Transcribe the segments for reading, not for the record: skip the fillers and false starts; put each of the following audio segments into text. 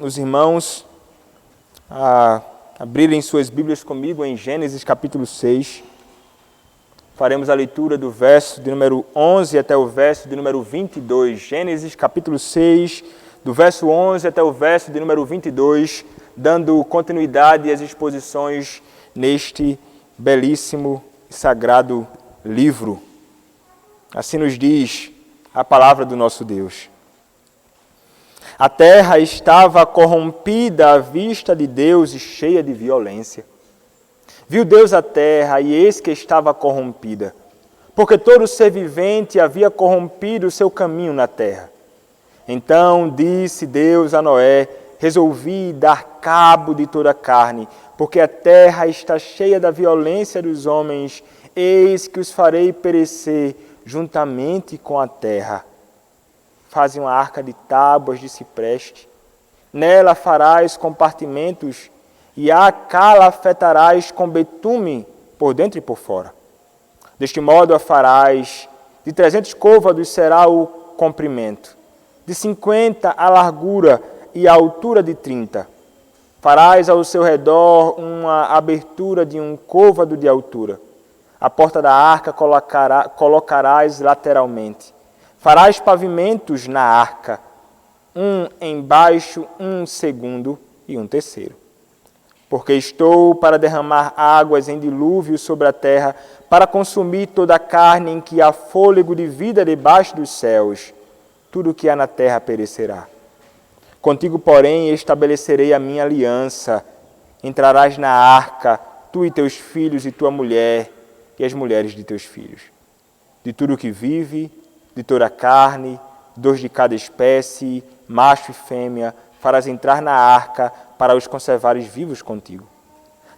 os irmãos a abrirem suas Bíblias comigo em Gênesis capítulo 6. Faremos a leitura do verso de número 11 até o verso de número 22. Gênesis capítulo 6, do verso 11 até o verso de número 22, dando continuidade às exposições neste belíssimo e sagrado livro. Assim nos diz a palavra do nosso Deus. A terra estava corrompida à vista de Deus e cheia de violência. Viu Deus a terra, e eis que estava corrompida, porque todo ser vivente havia corrompido o seu caminho na terra. Então disse Deus a Noé: resolvi dar cabo de toda a carne, porque a terra está cheia da violência dos homens, eis que os farei perecer juntamente com a terra. Faze uma arca de tábuas de cipreste, nela farás compartimentos, e a calafetarás com betume por dentro e por fora. Deste modo a farás, de 300 côvados será o comprimento, de 50 a largura e a altura de 30. Farás ao seu redor uma abertura de 1 côvado de altura. A porta da arca colocarás lateralmente. Farás pavimentos na arca, um embaixo, um segundo e um terceiro. Porque estou para derramar águas em dilúvio sobre a terra, para consumir toda a carne em que há fôlego de vida debaixo dos céus. Tudo o que há na terra perecerá. Contigo, porém, estabelecerei a minha aliança. Entrarás na arca, tu e teus filhos e tua mulher, e as mulheres de teus filhos. De tudo que vive, de toda a carne, 2 de cada espécie, macho e fêmea, farás entrar na arca para os conservares vivos contigo.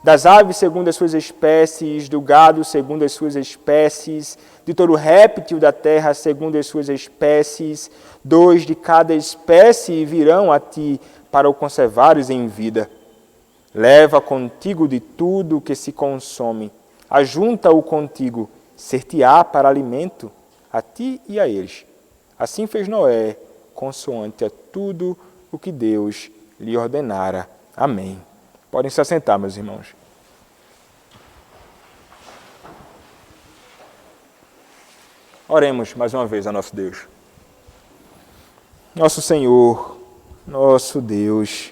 Das aves segundo as suas espécies, do gado segundo as suas espécies, de todo réptil da terra segundo as suas espécies, 2 de cada espécie virão a ti para o conservares em vida. Leva contigo de tudo que se consome, ajunta-o contigo, ser-te-á para alimento, a ti e a eles. Assim fez Noé, consoante a tudo o que Deus lhe ordenara. Amém. Podem se assentar, meus irmãos. Oremos mais uma vez a nosso Deus. Nosso Senhor, nosso Deus,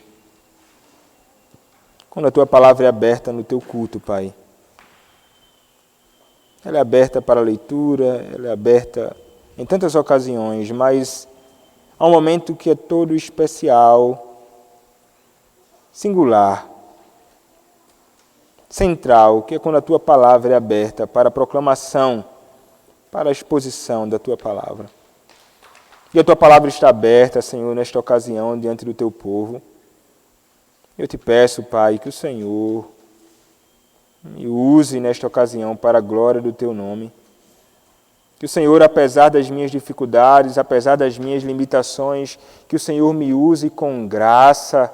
quando a Tua palavra é aberta no Teu culto, Pai, ela é aberta para a leitura, ela é aberta em tantas ocasiões, mas há um momento que é todo especial, singular, central, que é quando a Tua palavra é aberta para a proclamação, para a exposição da Tua palavra. E a Tua palavra está aberta, Senhor, nesta ocasião, diante do Teu povo. Eu te peço, Pai, que o Senhor me use nesta ocasião para a glória do Teu nome. Que o Senhor, apesar das minhas dificuldades, apesar das minhas limitações, que o Senhor me use com graça,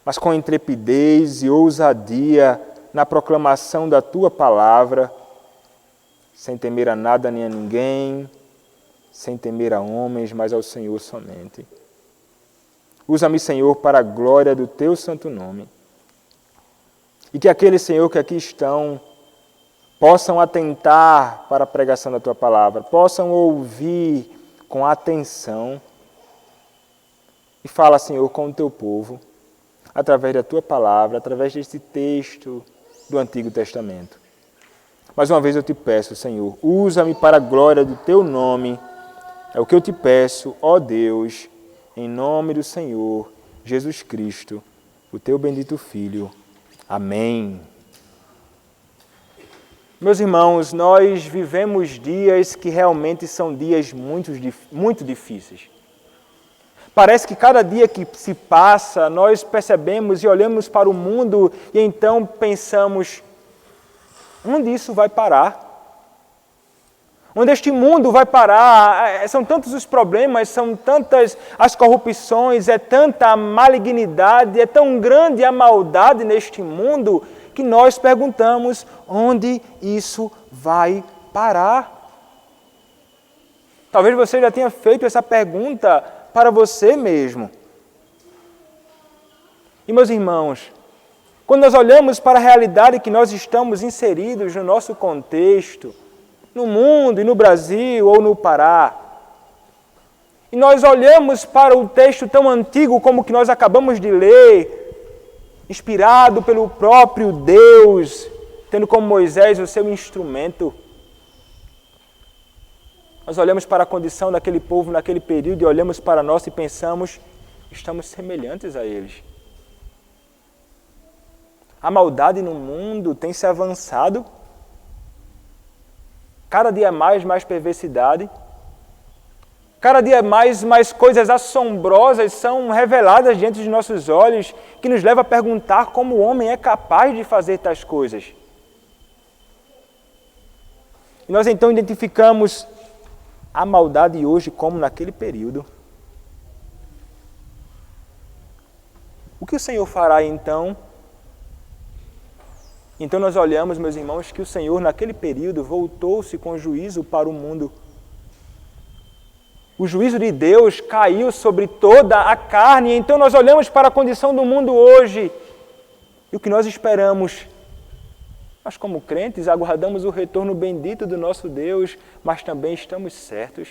mas com intrepidez e ousadia na proclamação da Tua palavra, sem temer a nada nem a ninguém, sem temer a homens, mas ao Senhor somente. Usa-me, Senhor, para a glória do Teu santo nome. E que aqueles, Senhor, que aqui estão, possam atentar para a pregação da Tua palavra, possam ouvir com atenção. E fala, Senhor, com o Teu povo, através da Tua palavra, através deste texto do Antigo Testamento. Mais uma vez eu te peço, Senhor, usa-me para a glória do Teu nome. É o que eu te peço, ó Deus, em nome do Senhor Jesus Cristo, o Teu bendito Filho. Amém. Meus irmãos, nós vivemos dias que realmente são dias muito difíceis. Parece que cada dia que se passa, nós percebemos e olhamos para o mundo e então pensamos, onde isso vai parar? Onde este mundo vai parar? São tantos os problemas, são tantas as corrupções, é tanta a malignidade, é tão grande a maldade neste mundo que nós perguntamos onde isso vai parar. Talvez você já tenha feito essa pergunta para você mesmo. E, meus irmãos, quando nós olhamos para a realidade que nós estamos inseridos no nosso contexto, no mundo e no Brasil ou no Pará, e nós olhamos para o texto tão antigo como o que nós acabamos de ler, inspirado pelo próprio Deus, tendo como Moisés o seu instrumento, nós olhamos para a condição daquele povo naquele período e olhamos para nós e pensamos, estamos semelhantes a eles. A maldade no mundo tem se avançado, cada dia mais perversidade, cada dia mais coisas assombrosas são reveladas diante de nossos olhos, que nos leva a perguntar como o homem é capaz de fazer tais coisas. E nós então identificamos a maldade hoje como naquele período. O que o Senhor fará então? Então nós olhamos, meus irmãos, que o Senhor naquele período voltou-se com juízo para o mundo. O juízo de Deus caiu sobre toda a carne, então nós olhamos para a condição do mundo hoje. E o que nós esperamos? Nós, como crentes, aguardamos o retorno bendito do nosso Deus, mas também estamos certos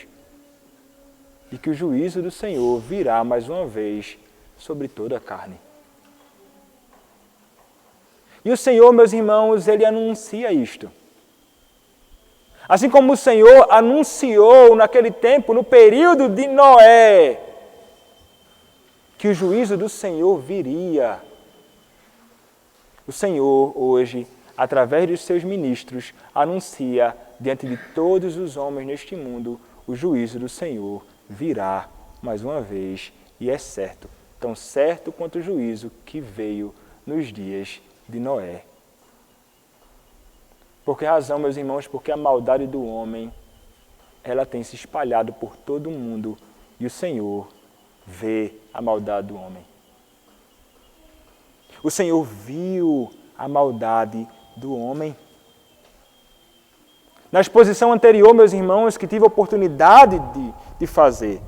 de que o juízo do Senhor virá mais uma vez sobre toda a carne. E o Senhor, meus irmãos, Ele anuncia isto. Assim como o Senhor anunciou naquele tempo, no período de Noé, que o juízo do Senhor viria. O Senhor, hoje, através dos seus ministros, anuncia diante de todos os homens neste mundo, o juízo do Senhor virá mais uma vez, e é certo, tão certo quanto o juízo que veio nos dias de Noé. Por que razão, meus irmãos? Porque a maldade do homem, ela tem se espalhado por todo o mundo e o Senhor vê a maldade do homem. O Senhor viu a maldade do homem. Na exposição anterior, meus irmãos, que tive a oportunidade de fazer,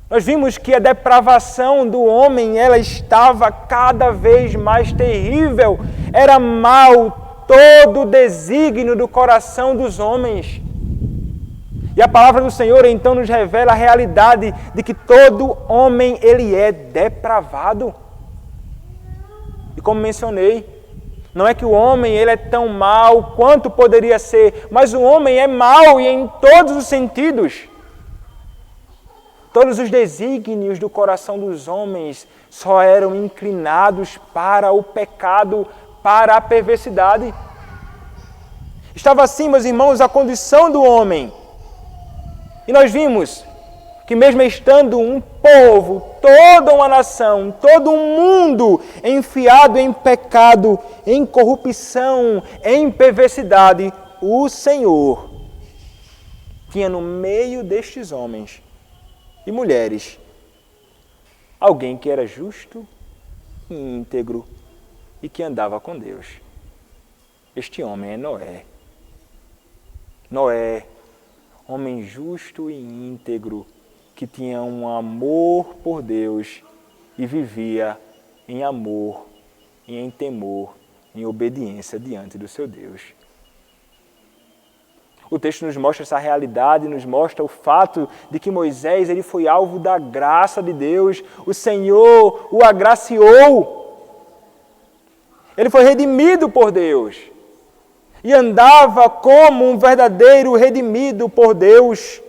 nós vimos que a depravação do homem, ela estava cada vez mais terrível. Era mal todo o desígnio do coração dos homens. E a palavra do Senhor então nos revela a realidade de que todo homem ele é depravado. E como mencionei, não é que o homem ele é tão mau quanto poderia ser, mas o homem é mau e em todos os sentidos. Todos os desígnios do coração dos homens só eram inclinados para o pecado, para a perversidade. Estava assim, meus irmãos, a condição do homem. E nós vimos que mesmo estando um povo, toda uma nação, todo um mundo enfiado em pecado, em corrupção, em perversidade, o Senhor tinha no meio destes homens e mulheres alguém que era justo e íntegro e que andava com Deus. Este homem é Noé. Noé, homem justo e íntegro, que tinha um amor por Deus e vivia em amor e em temor, em obediência diante do seu Deus. O texto nos mostra essa realidade, nos mostra o fato de que Moisés ele foi alvo da graça de Deus. O Senhor o agraciou. Ele foi redimido por Deus. E andava como um verdadeiro redimido por Deus.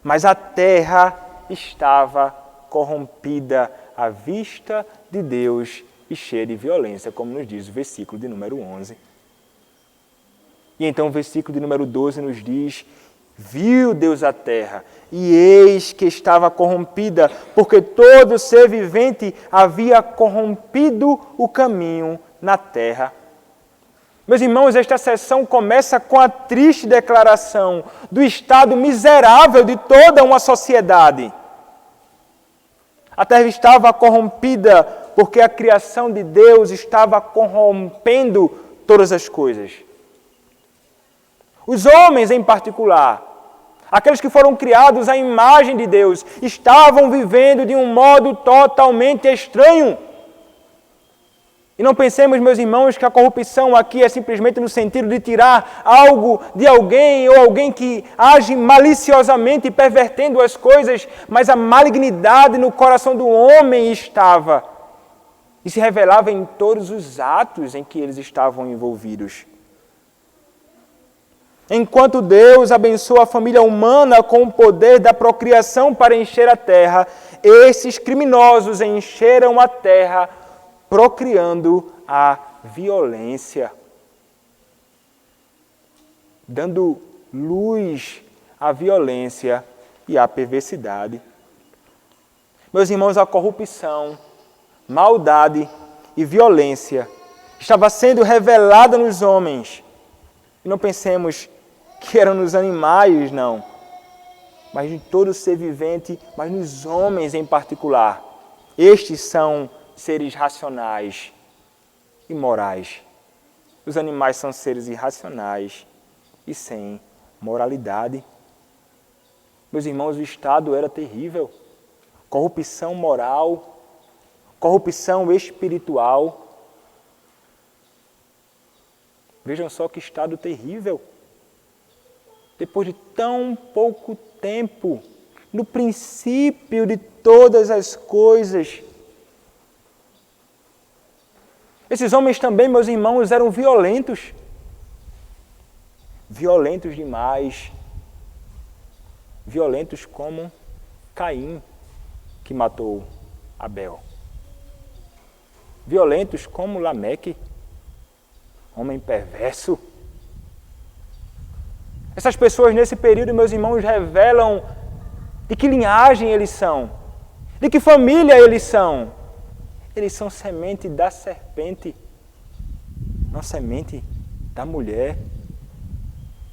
Mas a terra estava corrompida à vista de Deus e cheia de violência, como nos diz o versículo de número 11. E então o versículo de número 12 nos diz: viu Deus a terra, e eis que estava corrompida, porque todo ser vivente havia corrompido o caminho na terra. Meus irmãos, esta sessão começa com a triste declaração do estado miserável de toda uma sociedade. A terra estava corrompida porque a criação de Deus estava corrompendo todas as coisas. Os homens em particular, aqueles que foram criados à imagem de Deus, estavam vivendo de um modo totalmente estranho. E não pensemos, meus irmãos, que a corrupção aqui é simplesmente no sentido de tirar algo de alguém ou alguém que age maliciosamente pervertendo as coisas, mas a malignidade no coração do homem estava e se revelava em todos os atos em que eles estavam envolvidos. Enquanto Deus abençoa a família humana com o poder da procriação para encher a terra, esses criminosos encheram a terra procriando a violência, dando luz à violência e à perversidade. Meus irmãos, a corrupção, maldade e violência estava sendo revelada nos homens. E não pensemos que eram nos animais, não, mas em todo ser vivente, mas nos homens em particular. Estes são seres racionais e morais. Os animais são seres irracionais e sem moralidade. Meus irmãos, o estado era terrível. Corrupção moral, corrupção espiritual. Vejam só que estado terrível. Depois de tão pouco tempo, no princípio de todas as coisas, esses homens também, meus irmãos, eram violentos. Violentos demais. Violentos como Caim, que matou Abel. Violentos como Lameque, homem perverso. Essas pessoas nesse período, meus irmãos, revelam de que linhagem eles são, de que família eles são. Eles são semente da serpente, não semente da mulher.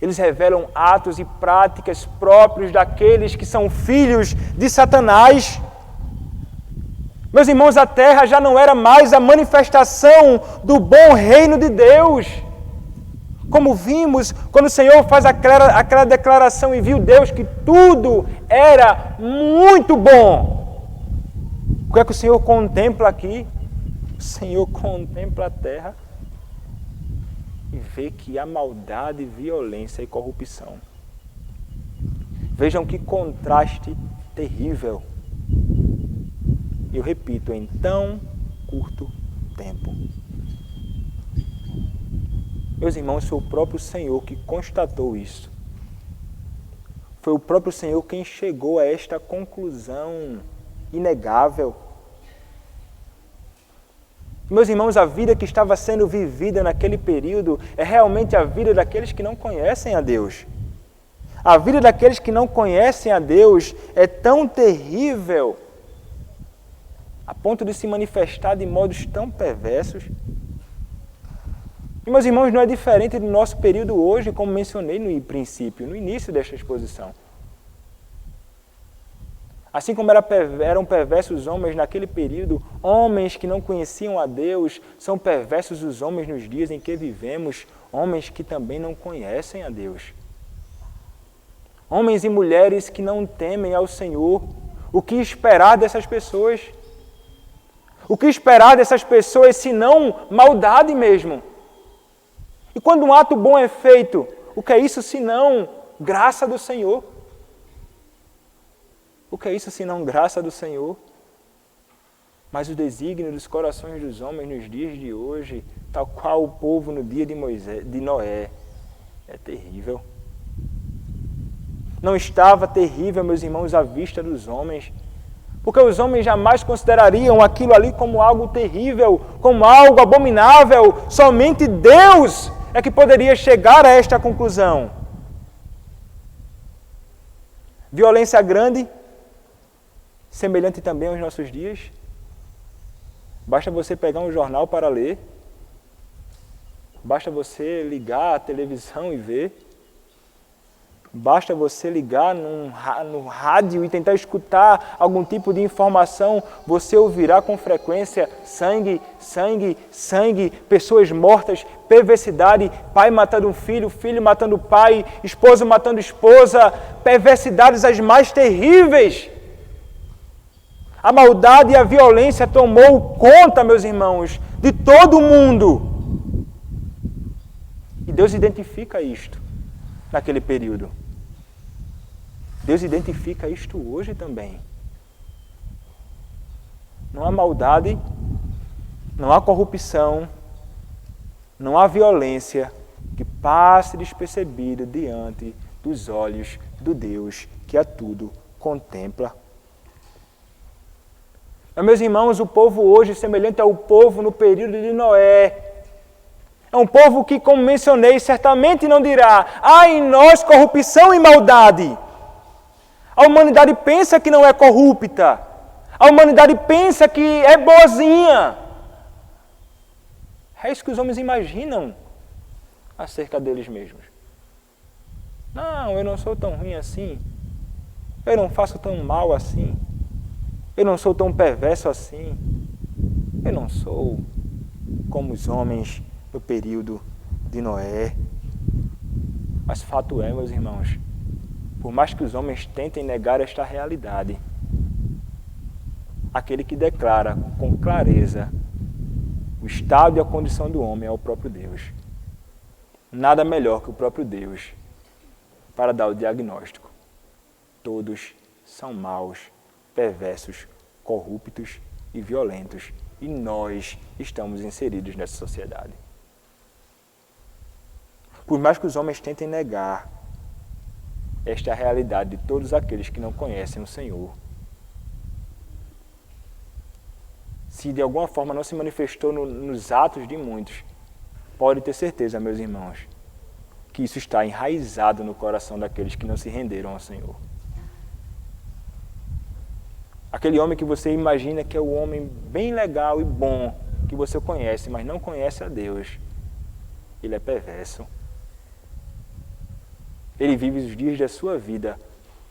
Eles revelam atos e práticas próprios daqueles que são filhos de Satanás. Meus irmãos, a terra já não era mais a manifestação do bom reino de Deus. Como vimos, quando o Senhor faz aquela declaração e viu Deus que tudo era muito bom. O que é que o Senhor contempla aqui? O Senhor contempla a terra e vê que há maldade, violência e corrupção. Vejam que contraste terrível. Eu repito, em tão curto tempo. Meus irmãos, foi o próprio Senhor que constatou isso. Foi o próprio Senhor quem chegou a esta conclusão inegável. Meus irmãos, a vida que estava sendo vivida naquele período é realmente a vida daqueles que não conhecem a Deus. A vida daqueles que não conhecem a Deus é tão terrível, a ponto de se manifestar de modos tão perversos. E, meus irmãos, não é diferente do nosso período hoje, como mencionei no princípio, no início desta exposição. Assim como eram perversos os homens naquele período, homens que não conheciam a Deus, são perversos os homens nos dias em que vivemos, homens que também não conhecem a Deus. Homens e mulheres que não temem ao Senhor. O que esperar dessas pessoas? O que esperar dessas pessoas se não maldade mesmo? E quando um ato bom é feito, o que é isso senão graça do Senhor? O que é isso senão graça do Senhor? Mas o desígnio dos corações dos homens nos dias de hoje, tal qual o povo no dia de Noé, é terrível. Não estava terrível, meus irmãos, à vista dos homens, porque os homens jamais considerariam aquilo ali como algo terrível, como algo abominável. Somente Deus é que poderia chegar a esta conclusão. Violência grande, semelhante também aos nossos dias. Basta você pegar um jornal para ler, basta você ligar a televisão e ver, basta você ligar no rádio e tentar escutar algum tipo de informação, você ouvirá com frequência sangue, sangue, sangue, pessoas mortas, perversidade, pai matando um filho, filho matando pai, esposa matando esposa, perversidades as mais terríveis. A maldade e a violência tomou conta, meus irmãos, de todo mundo. E Deus identifica isto naquele período. Deus identifica isto hoje também. Não há maldade, não há corrupção, não há violência que passe despercebida diante dos olhos do Deus que a tudo contempla. Mas, meus irmãos, o povo hoje é semelhante ao povo no período de Noé. É um povo que, como mencionei, certamente não dirá: há em nós corrupção e maldade. A humanidade pensa que não é corrupta. A humanidade pensa que é boazinha. É isso que os homens imaginam acerca deles mesmos. Não, eu não sou tão ruim assim. Eu não faço tão mal assim. Eu não sou tão perverso assim. Eu não sou como os homens no período de Noé. Mas fato é, meus irmãos, por mais que os homens tentem negar esta realidade, aquele que declara com clareza o estado e a condição do homem é o próprio Deus. Nada melhor que o próprio Deus para dar o diagnóstico. Todos são maus, perversos, corruptos e violentos, e nós estamos inseridos nessa sociedade. Por mais que os homens tentem negar, esta é a realidade de todos aqueles que não conhecem o Senhor. Se de alguma forma não se manifestou nos atos de muitos, pode ter certeza, meus irmãos, que isso está enraizado no coração daqueles que não se renderam ao Senhor. Aquele homem que você imagina que é o homem bem legal e bom, que você conhece, mas não conhece a Deus, ele é perverso. Ele vive os dias da sua vida,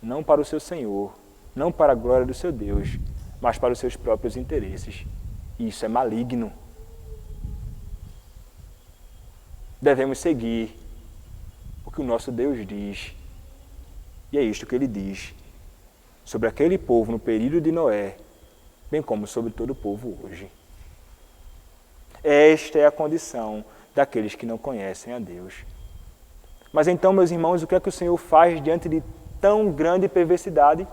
não para o seu Senhor, não para a glória do seu Deus, mas para os seus próprios interesses. E isso é maligno. Devemos seguir o que o nosso Deus diz. E é isto que ele diz sobre aquele povo no período de Noé, bem como sobre todo o povo hoje. Esta é a condição daqueles que não conhecem a Deus. Mas então, meus irmãos, o que é que o Senhor faz diante de tão grande perversidade?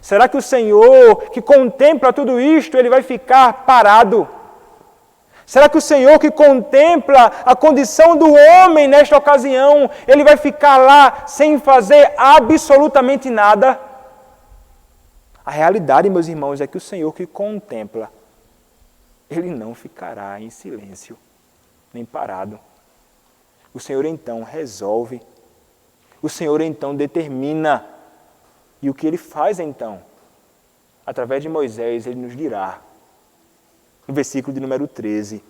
Será que o Senhor, que contempla tudo isto, ele vai ficar parado? Será que o Senhor, que contempla a condição do homem nesta ocasião, ele vai ficar lá sem fazer absolutamente nada? A realidade, meus irmãos, é que o Senhor que contempla, ele não ficará em silêncio, nem parado. O Senhor então resolve, o Senhor então determina. E o que ele faz então? Através de Moisés, ele nos dirá, no versículo de número 13.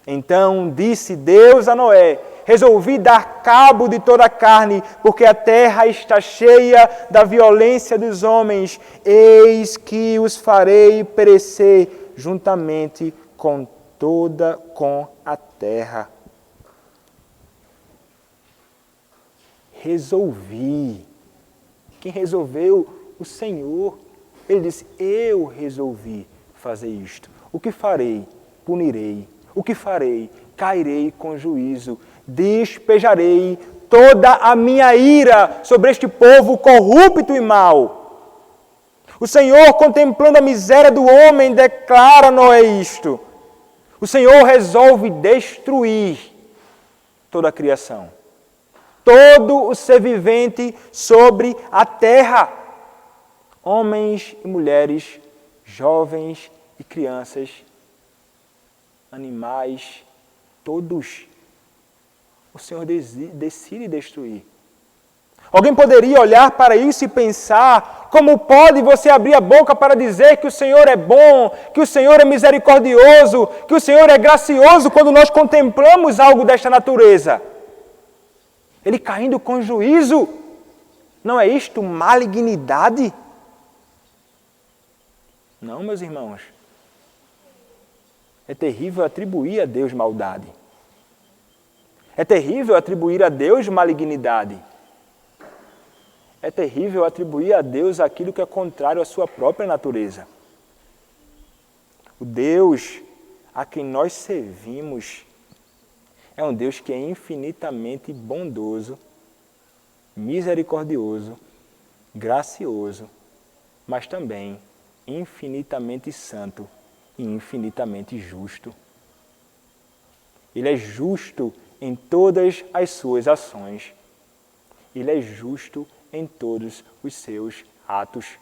Então disse Deus a Noé: resolvi dar cabo de toda a carne, porque a terra está cheia da violência dos homens. Eis que os farei perecer juntamente com a terra. Resolvi. Quem resolveu? O Senhor. Ele disse: eu resolvi fazer isto. O que farei? Punirei. O que farei? Cairei com juízo. Despejarei toda a minha ira sobre este povo corrupto e mau. O Senhor, contemplando a miséria do homem, declara a Noé isto. O Senhor resolve destruir toda a criação. Todo o ser vivente sobre a terra. Homens e mulheres, jovens e crianças, animais, todos. O Senhor decide destruir. Alguém poderia olhar para isso e pensar: como pode você abrir a boca para dizer que o Senhor é bom, que o Senhor é misericordioso, que o Senhor é gracioso quando nós contemplamos algo desta natureza? Ele caindo com juízo. Não é isto malignidade? Não, meus irmãos. É terrível atribuir a Deus maldade. É terrível atribuir a Deus malignidade. É terrível atribuir a Deus aquilo que é contrário à sua própria natureza. O Deus a quem nós servimos é um Deus que é infinitamente bondoso, misericordioso, gracioso, mas também infinitamente santo e infinitamente justo. Ele é justo em todas as suas ações. Ele é justo em todos os seus atos.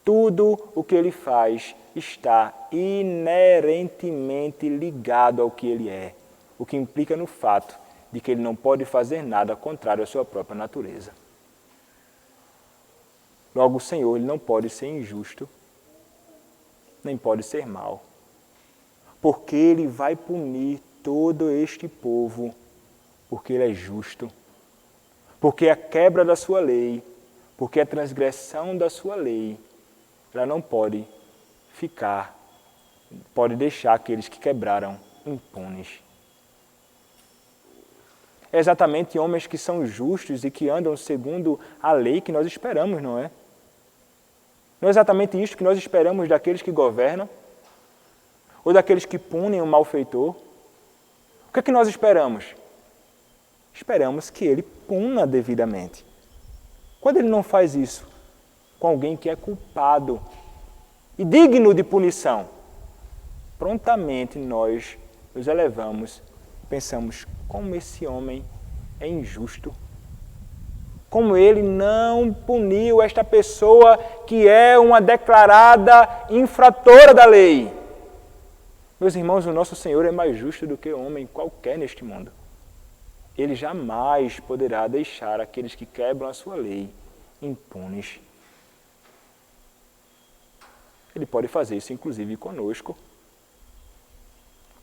Tudo o que ele faz está inerentemente ligado ao que ele é, o que implica no fato de que ele não pode fazer nada contrário à sua própria natureza. Logo, o Senhor ele não pode ser injusto, nem pode ser mau, porque ele vai punir todo este povo, porque ele é justo, porque a quebra da sua lei, porque a transgressão da sua lei, ela não pode deixar aqueles que quebraram impunes. É exatamente homens que são justos e que andam segundo a lei que nós esperamos, não é? Não é exatamente isso que nós esperamos daqueles que governam? Ou daqueles que punem o malfeitor? O que é que nós esperamos? Esperamos que ele puna devidamente. Quando ele não faz isso com alguém que é culpado e digno de punição, prontamente nós nos elevamos, pensamos, como esse homem é injusto. Como ele não puniu esta pessoa que é uma declarada infratora da lei. Meus irmãos, o nosso Senhor é mais justo do que homem qualquer neste mundo. Ele jamais poderá deixar aqueles que quebram a sua lei impunes. Ele pode fazer isso, inclusive, conosco.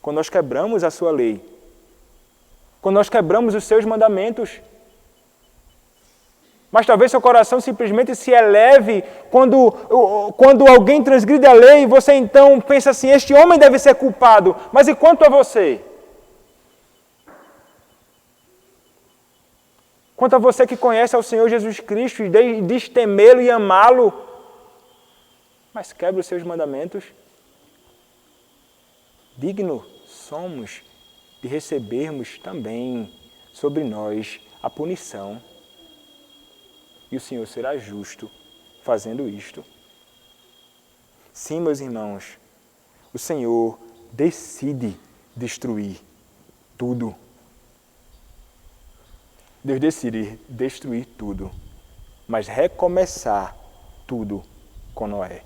Quando nós quebramos a sua lei, quando nós quebramos os seus mandamentos, mas talvez seu coração simplesmente se eleve quando alguém transgride a lei e você então pensa assim, este homem deve ser culpado, mas e quanto a você? Quanto a você que conhece ao Senhor Jesus Cristo e diz temê-lo e amá-lo, mas quebra os seus mandamentos? Digno somos de recebermos também sobre nós a punição. E o Senhor será justo fazendo isto. Sim, meus irmãos, o Senhor decide destruir tudo. Deus decide destruir tudo, mas recomeçar tudo com Noé.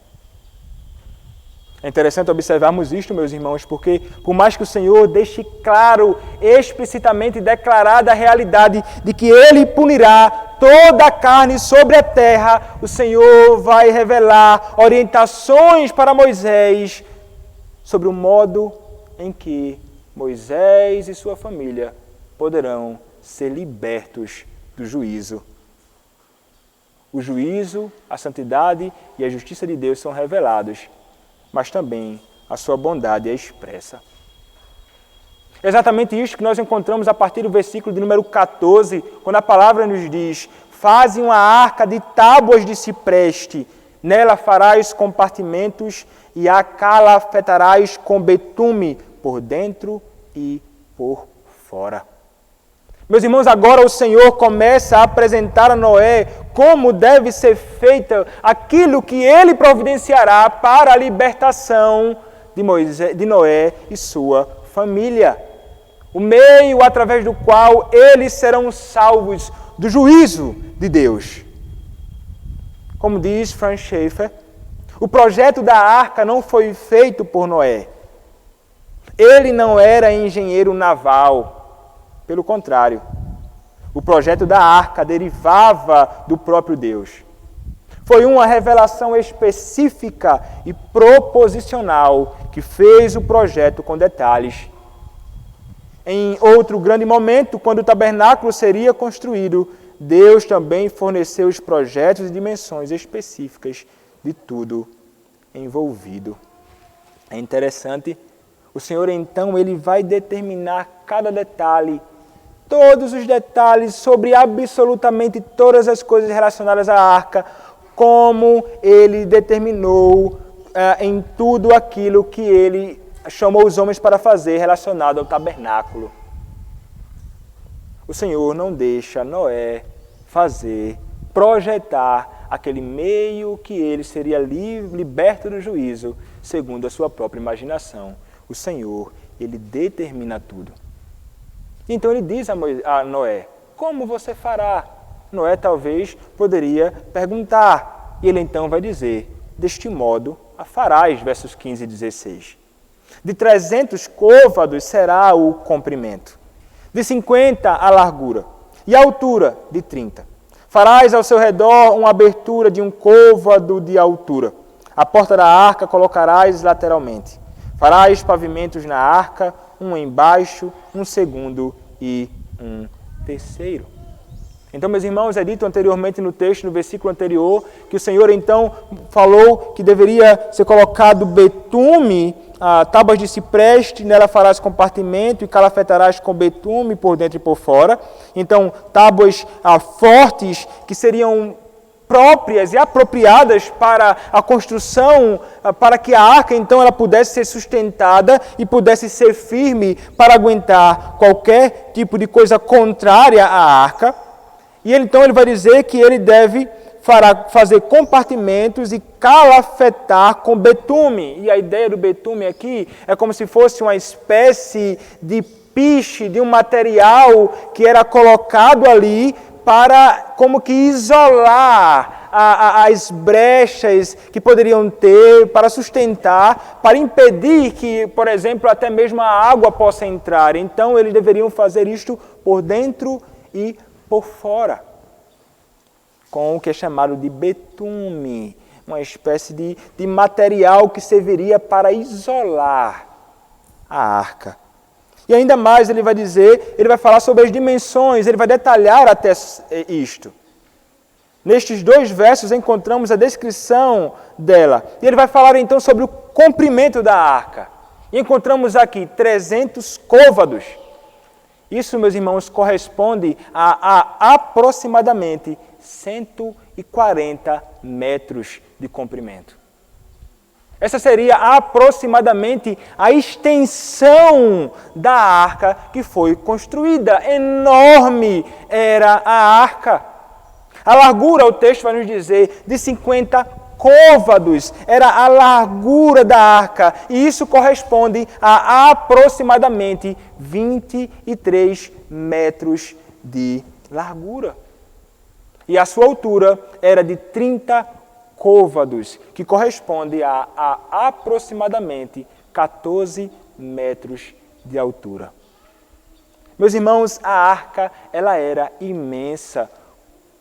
É interessante observarmos isto, meus irmãos, porque por mais que o Senhor deixe claro, explicitamente declarada a realidade de que Ele punirá toda a carne sobre a terra, o Senhor vai revelar orientações para Moisés sobre o modo em que Moisés e sua família poderão ser libertos do juízo. O juízo, a santidade e a justiça de Deus são revelados, mas também a sua bondade é expressa. É exatamente isso que nós encontramos a partir do versículo de número 14, quando a palavra nos diz: faze uma arca de tábuas de cipreste, nela farás compartimentos e a calafetarás com betume por dentro e por fora. Meus irmãos, agora o Senhor começa a apresentar a Noé como deve ser feita aquilo que Ele providenciará para a libertação de Noé e sua família. O meio através do qual eles serão salvos do juízo de Deus. Como diz Frank Schaeffer, o projeto da arca não foi feito por Noé. Ele não era engenheiro naval. Pelo contrário, o projeto da arca derivava do próprio Deus. Foi uma revelação específica e proposicional que fez o projeto com detalhes. Em outro grande momento, quando o tabernáculo seria construído, Deus também forneceu os projetos e dimensões específicas de tudo envolvido. É interessante, o Senhor então ele vai determinar cada detalhe todos os detalhes sobre absolutamente todas as coisas relacionadas à arca, como ele determinou em tudo aquilo que ele chamou os homens para fazer relacionado ao tabernáculo. O Senhor não deixa Noé fazer, projetar aquele meio que ele seria liberto do juízo, segundo a sua própria imaginação. O Senhor, ele determina tudo. Então ele diz a Noé, como você fará? Noé talvez poderia perguntar, e ele então vai dizer, deste modo a farás, versos 15 e 16. De 300 côvados será o comprimento, de 50 a largura, e a altura de 30. Farás ao seu redor uma abertura de um côvado de altura. A porta da arca colocarás lateralmente. Farás pavimentos na arca, um embaixo, um segundo e um terceiro. Então, meus irmãos, é dito anteriormente no texto, no versículo anterior, que o Senhor então falou que deveria ser colocado betume, tábuas de cipreste, nela farás compartimento e calafetarás com betume por dentro e por fora. Então, tábuas fortes que seriam próprias e apropriadas para a construção, para que a arca então ela pudesse ser sustentada e pudesse ser firme para aguentar qualquer tipo de coisa contrária à arca. E então ele vai dizer que ele deve fazer compartimentos e calafetar com betume. E a ideia do betume aqui é como se fosse uma espécie de piche, de um material que era colocado ali para como que isolar as brechas que poderiam ter, para sustentar, para impedir que, por exemplo, até mesmo a água possa entrar. Então eles deveriam fazer isto por dentro e por fora, com o que é chamado de betume, uma espécie de material que serviria para isolar a arca. E ainda mais ele vai dizer, ele vai falar sobre as dimensões, ele vai detalhar até isto. Nestes 2 versos encontramos a descrição dela. E ele vai falar então sobre o comprimento da arca. E encontramos aqui 300 côvados. Isso, meus irmãos, corresponde a aproximadamente 140 metros de comprimento. Essa seria aproximadamente a extensão da arca que foi construída. Enorme era a arca. A largura, o texto vai nos dizer, de 50 côvados era a largura da arca. E isso corresponde a aproximadamente 23 metros de largura. E a sua altura era de 30 côvados, que corresponde a aproximadamente 14 metros de altura. Meus irmãos, a arca, ela era imensa.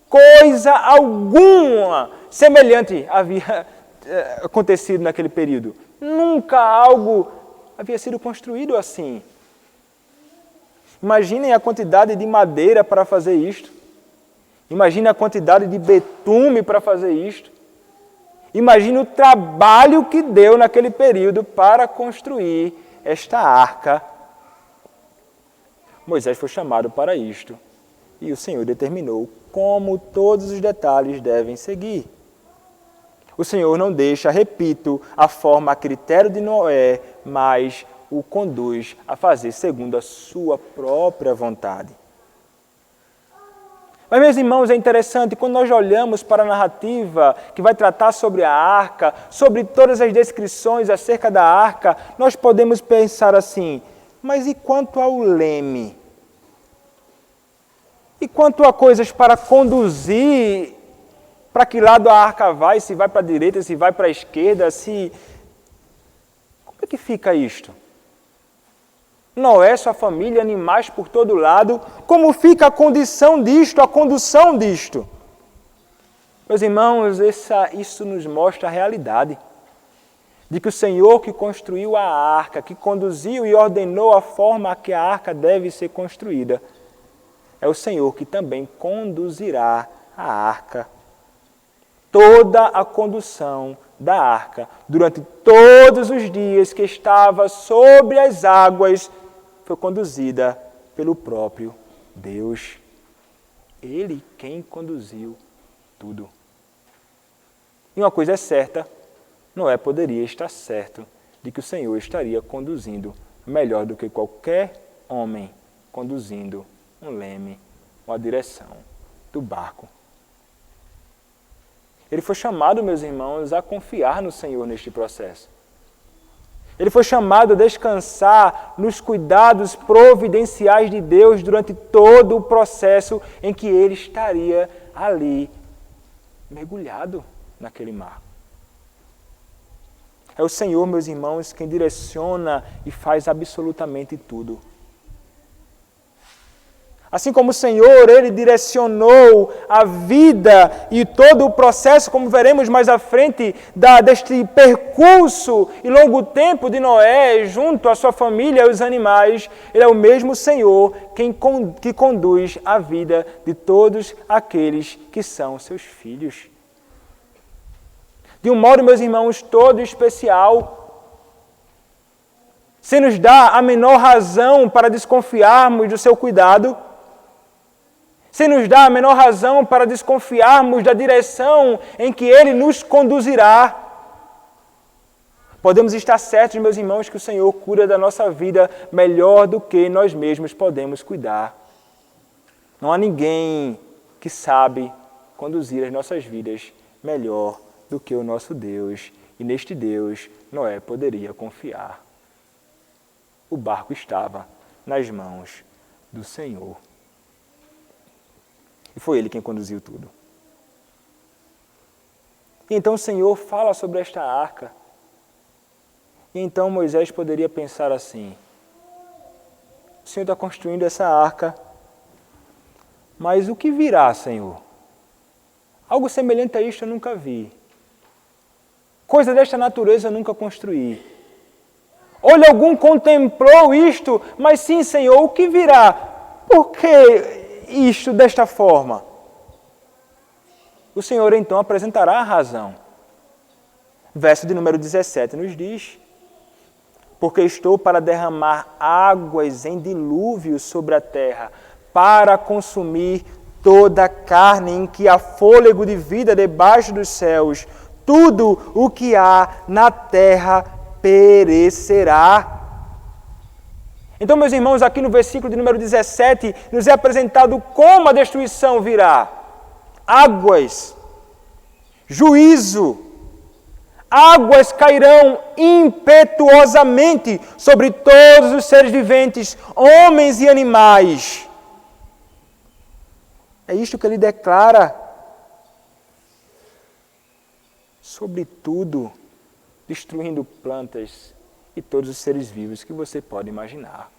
Coisa alguma semelhante havia acontecido naquele período. Nunca algo havia sido construído assim. Imaginem a quantidade de madeira para fazer isto. Imaginem a quantidade de betume para fazer isto. Imagine o trabalho que deu naquele período para construir esta arca. Moisés foi chamado para isto e o Senhor determinou como todos os detalhes devem seguir. O Senhor não deixa, repito, a forma a critério de Noé, mas o conduz a fazer segundo a sua própria vontade. Mas, meus irmãos, é interessante, quando nós olhamos para a narrativa que vai tratar sobre a arca, sobre todas as descrições acerca da arca, nós podemos pensar assim, mas e quanto ao leme? E quanto a coisas para conduzir, para que lado a arca vai, se vai para a direita, se vai para a esquerda, se... Como é que fica isto? Noé, sua família, animais por todo lado. Como fica a condição disto, a condução disto? Meus irmãos, isso nos mostra a realidade de que o Senhor que construiu a arca, que conduziu e ordenou a forma a que a arca deve ser construída, é o Senhor que também conduzirá a arca. Toda a condução da arca, durante todos os dias que estava sobre as águas, foi conduzida pelo próprio Deus, Ele quem conduziu tudo. E uma coisa é certa, Noé poderia estar certo de que o Senhor estaria conduzindo melhor do que qualquer homem conduzindo um leme ou a direção do barco. Ele foi chamado, meus irmãos, a confiar no Senhor neste processo. Ele foi chamado a descansar nos cuidados providenciais de Deus durante todo o processo em que ele estaria ali, mergulhado naquele mar. É o Senhor, meus irmãos, quem direciona e faz absolutamente tudo. Assim como o Senhor, Ele direcionou a vida e todo o processo, como veremos mais à frente, deste percurso e longo tempo de Noé, junto à sua família e aos animais, Ele é o mesmo Senhor que conduz a vida de todos aqueles que são seus filhos. De um modo, meus irmãos, todo especial, se nos dá a menor razão para desconfiarmos do seu cuidado, se nos dá a menor razão para desconfiarmos da direção em que Ele nos conduzirá, podemos estar certos, meus irmãos, que o Senhor cuida da nossa vida melhor do que nós mesmos podemos cuidar. Não há ninguém que sabe conduzir as nossas vidas melhor do que o nosso Deus, e neste Deus Noé poderia confiar. O barco estava nas mãos do Senhor. E foi Ele quem conduziu tudo. E então o Senhor fala sobre esta arca. E então Moisés poderia pensar assim: o Senhor está construindo essa arca, mas o que virá, Senhor? Algo semelhante a isto eu nunca vi. Coisa desta natureza eu nunca construí. Olha, algum contemplou isto, mas sim, Senhor, o que virá? Por que isto desta forma? O Senhor então apresentará a razão. Verso de número 17 nos diz: porque estou para derramar águas em dilúvio sobre a terra, para consumir toda a carne em que há fôlego de vida debaixo dos céus. Tudo o que há na terra perecerá. Então, meus irmãos, aqui no versículo de número 17, nos é apresentado como a destruição virá. Águas, juízo, águas cairão impetuosamente sobre todos os seres viventes, homens e animais. É isto que ele declara. Sobretudo, destruindo plantas e todos os seres vivos que você pode imaginar.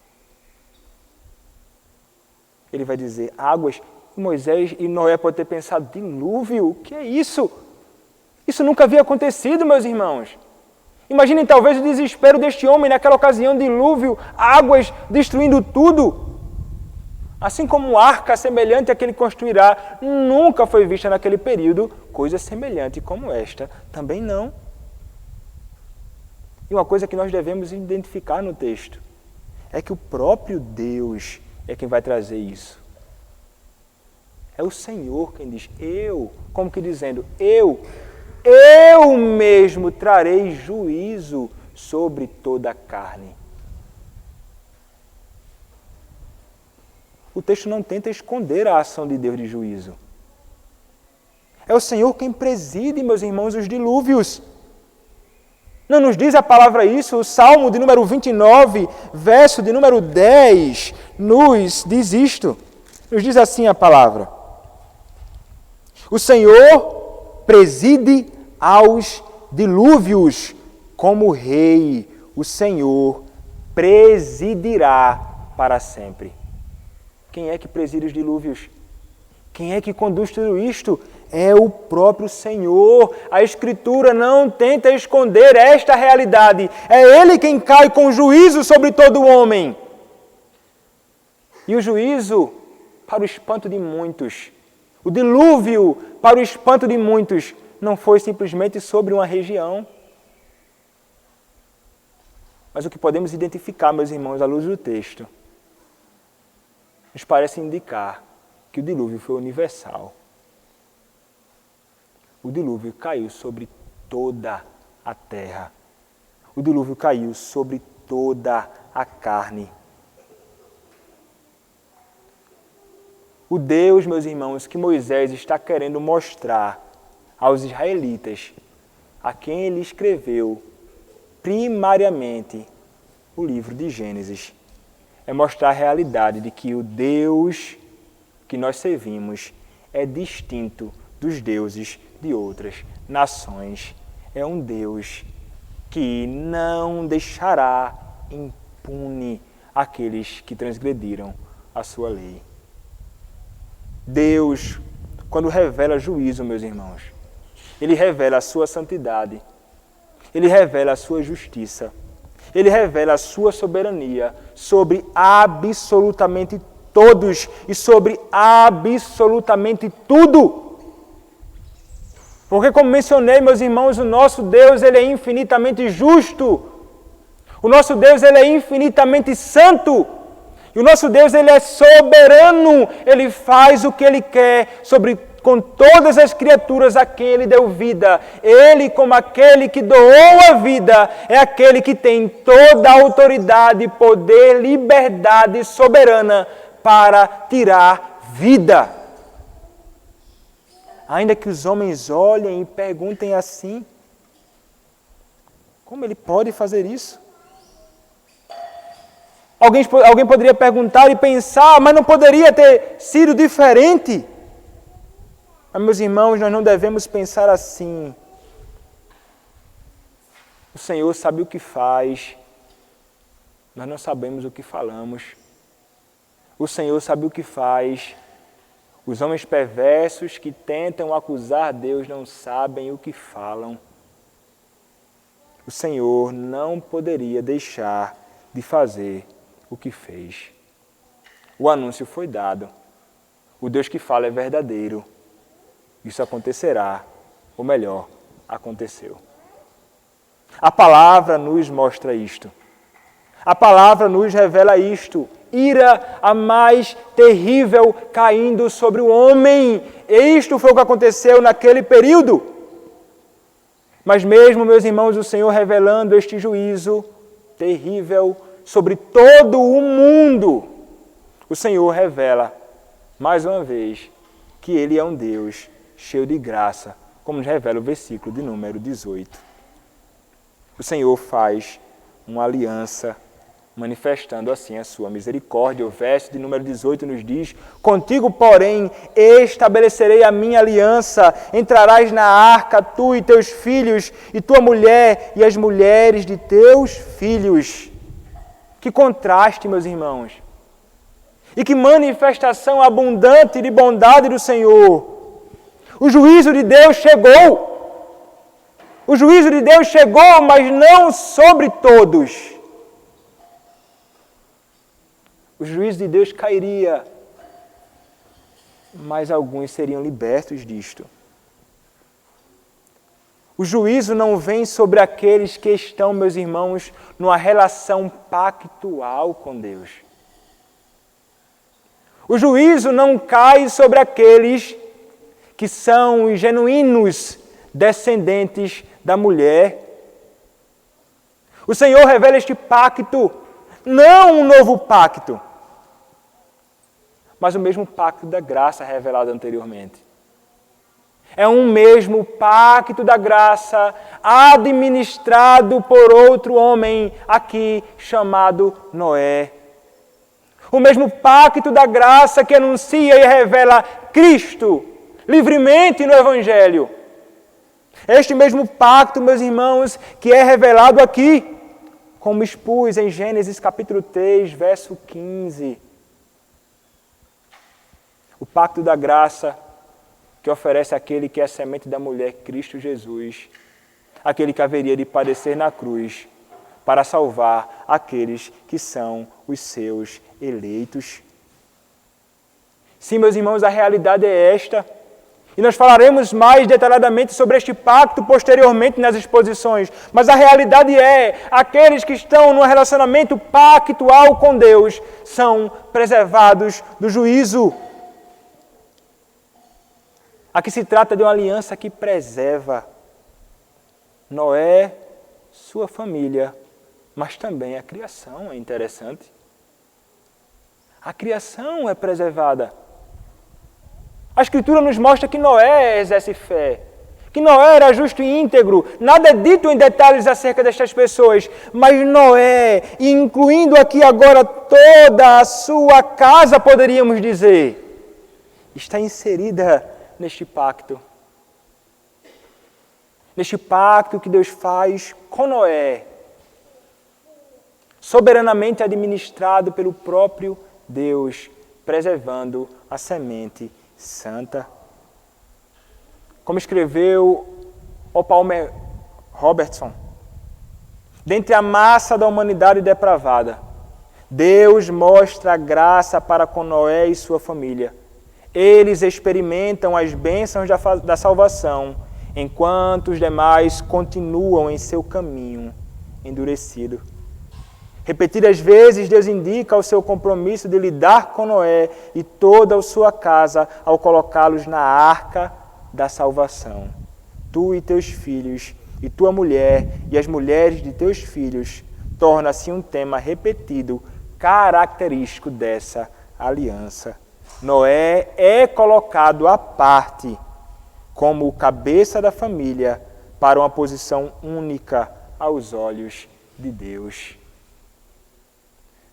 Ele vai dizer águas. Moisés e Noé podem ter pensado: dilúvio? O que é isso? Isso nunca havia acontecido, meus irmãos. Imaginem talvez o desespero deste homem naquela ocasião, dilúvio, águas destruindo tudo. Assim como uma arca semelhante à que ele construirá, nunca foi vista naquele período coisa semelhante como esta. Também não. E uma coisa que nós devemos identificar no texto é que o próprio Deus é quem vai trazer isso. É o Senhor quem diz: eu, como que dizendo, eu mesmo trarei juízo sobre toda a carne. O texto não tenta esconder a ação de Deus de juízo. É o Senhor quem preside, meus irmãos, os dilúvios. Não nos diz a palavra isso? O Salmo de número 29, verso de número 10, nos diz isto. Nos diz assim a palavra: o Senhor preside aos dilúvios, como rei, o Senhor presidirá para sempre. Quem é que preside os dilúvios? Quem é que conduz tudo isto? É o próprio Senhor. A Escritura não tenta esconder esta realidade. É Ele quem cai com juízo sobre todo homem. E o juízo, para o espanto de muitos, o dilúvio, para o espanto de muitos, não foi simplesmente sobre uma região. Mas o que podemos identificar, meus irmãos, à luz do texto, nos parece indicar que o dilúvio foi universal. O dilúvio caiu sobre toda a terra. O dilúvio caiu sobre toda a carne. O Deus, meus irmãos, que Moisés está querendo mostrar aos israelitas, a quem ele escreveu primariamente o livro de Gênesis, é mostrar a realidade de que o Deus que nós servimos é distinto dos deuses de outras nações. É um Deus que não deixará impune aqueles que transgrediram a sua lei. Deus, quando revela juízo, meus irmãos, Ele revela a sua santidade, Ele revela a sua justiça, Ele revela a sua soberania sobre absolutamente todos e sobre absolutamente tudo. Porque, como mencionei, meus irmãos, o nosso Deus, Ele é infinitamente justo. O nosso Deus, Ele é infinitamente santo. E o nosso Deus, Ele é soberano. Ele faz o que Ele quer com todas as criaturas a quem Ele deu vida. Ele, como aquele que doou a vida, é aquele que tem toda a autoridade, poder, liberdade soberana para tirar vida. Ainda que os homens olhem e perguntem assim, como Ele pode fazer isso? Alguém poderia perguntar e pensar, mas não poderia ter sido diferente? Mas, meus irmãos, nós não devemos pensar assim. O Senhor sabe o que faz, nós não sabemos o que falamos. O Senhor sabe o que faz. Os homens perversos que tentam acusar Deus não sabem o que falam. O Senhor não poderia deixar de fazer o que fez. O anúncio foi dado. O Deus que fala é verdadeiro. Isso acontecerá, ou melhor, aconteceu. A palavra nos mostra isto. A palavra nos revela isto. Ira a mais terrível caindo sobre o homem. Isto foi o que aconteceu naquele período. Mas mesmo, meus irmãos, o Senhor revelando este juízo terrível sobre todo o mundo, o Senhor revela, mais uma vez, que Ele é um Deus cheio de graça, como nos revela o versículo de número 18. O Senhor faz uma aliança, manifestando assim a sua misericórdia. O verso de número 18 nos diz: contigo, porém, estabelecerei a minha aliança, entrarás na arca, tu e teus filhos, e tua mulher, e as mulheres de teus filhos. Que contraste, meus irmãos! E que manifestação abundante de bondade do Senhor! O juízo de Deus chegou! O juízo de Deus chegou, mas não sobre todos. O juízo de Deus cairia, mas alguns seriam libertos disto. O juízo não vem sobre aqueles que estão, meus irmãos, numa relação pactual com Deus. O juízo não cai sobre aqueles que são os genuínos descendentes da mulher. O Senhor revela este pacto, não um novo pacto, mas o mesmo pacto da graça revelado anteriormente. É um mesmo pacto da graça administrado por outro homem aqui chamado Noé. O mesmo pacto da graça que anuncia e revela Cristo livremente no Evangelho. Este mesmo pacto, meus irmãos, que é revelado aqui, como expus em Gênesis capítulo 3, verso 15. O pacto da graça que oferece aquele que é a semente da mulher, Cristo Jesus, aquele que haveria de padecer na cruz para salvar aqueles que são os seus eleitos. Sim, meus irmãos, a realidade é esta. E nós falaremos mais detalhadamente sobre este pacto posteriormente nas exposições. Mas a realidade é, aqueles que estão num relacionamento pactual com Deus são preservados do juízo. Aqui se trata de uma aliança que preserva Noé, sua família, mas também a criação é interessante. A criação é preservada. A Escritura nos mostra que Noé exerce fé, que Noé era justo e íntegro. Nada é dito em detalhes acerca destas pessoas, mas Noé, incluindo aqui agora toda a sua casa, poderíamos dizer, está inserida neste pacto. Neste pacto que Deus faz com Noé, soberanamente administrado pelo próprio Deus, preservando a semente santa. Como escreveu o Palmer Robertson, dentre a massa da humanidade depravada, Deus mostra a graça para com Noé e sua família. Eles experimentam as bênçãos da salvação, enquanto os demais continuam em seu caminho endurecido. Repetidas vezes, Deus indica o seu compromisso de lidar com Noé e toda a sua casa ao colocá-los na arca da salvação. Tu e teus filhos, e tua mulher, e as mulheres de teus filhos, torna-se um tema repetido, característico dessa aliança. Noé é colocado à parte como o cabeça da família para uma posição única aos olhos de Deus.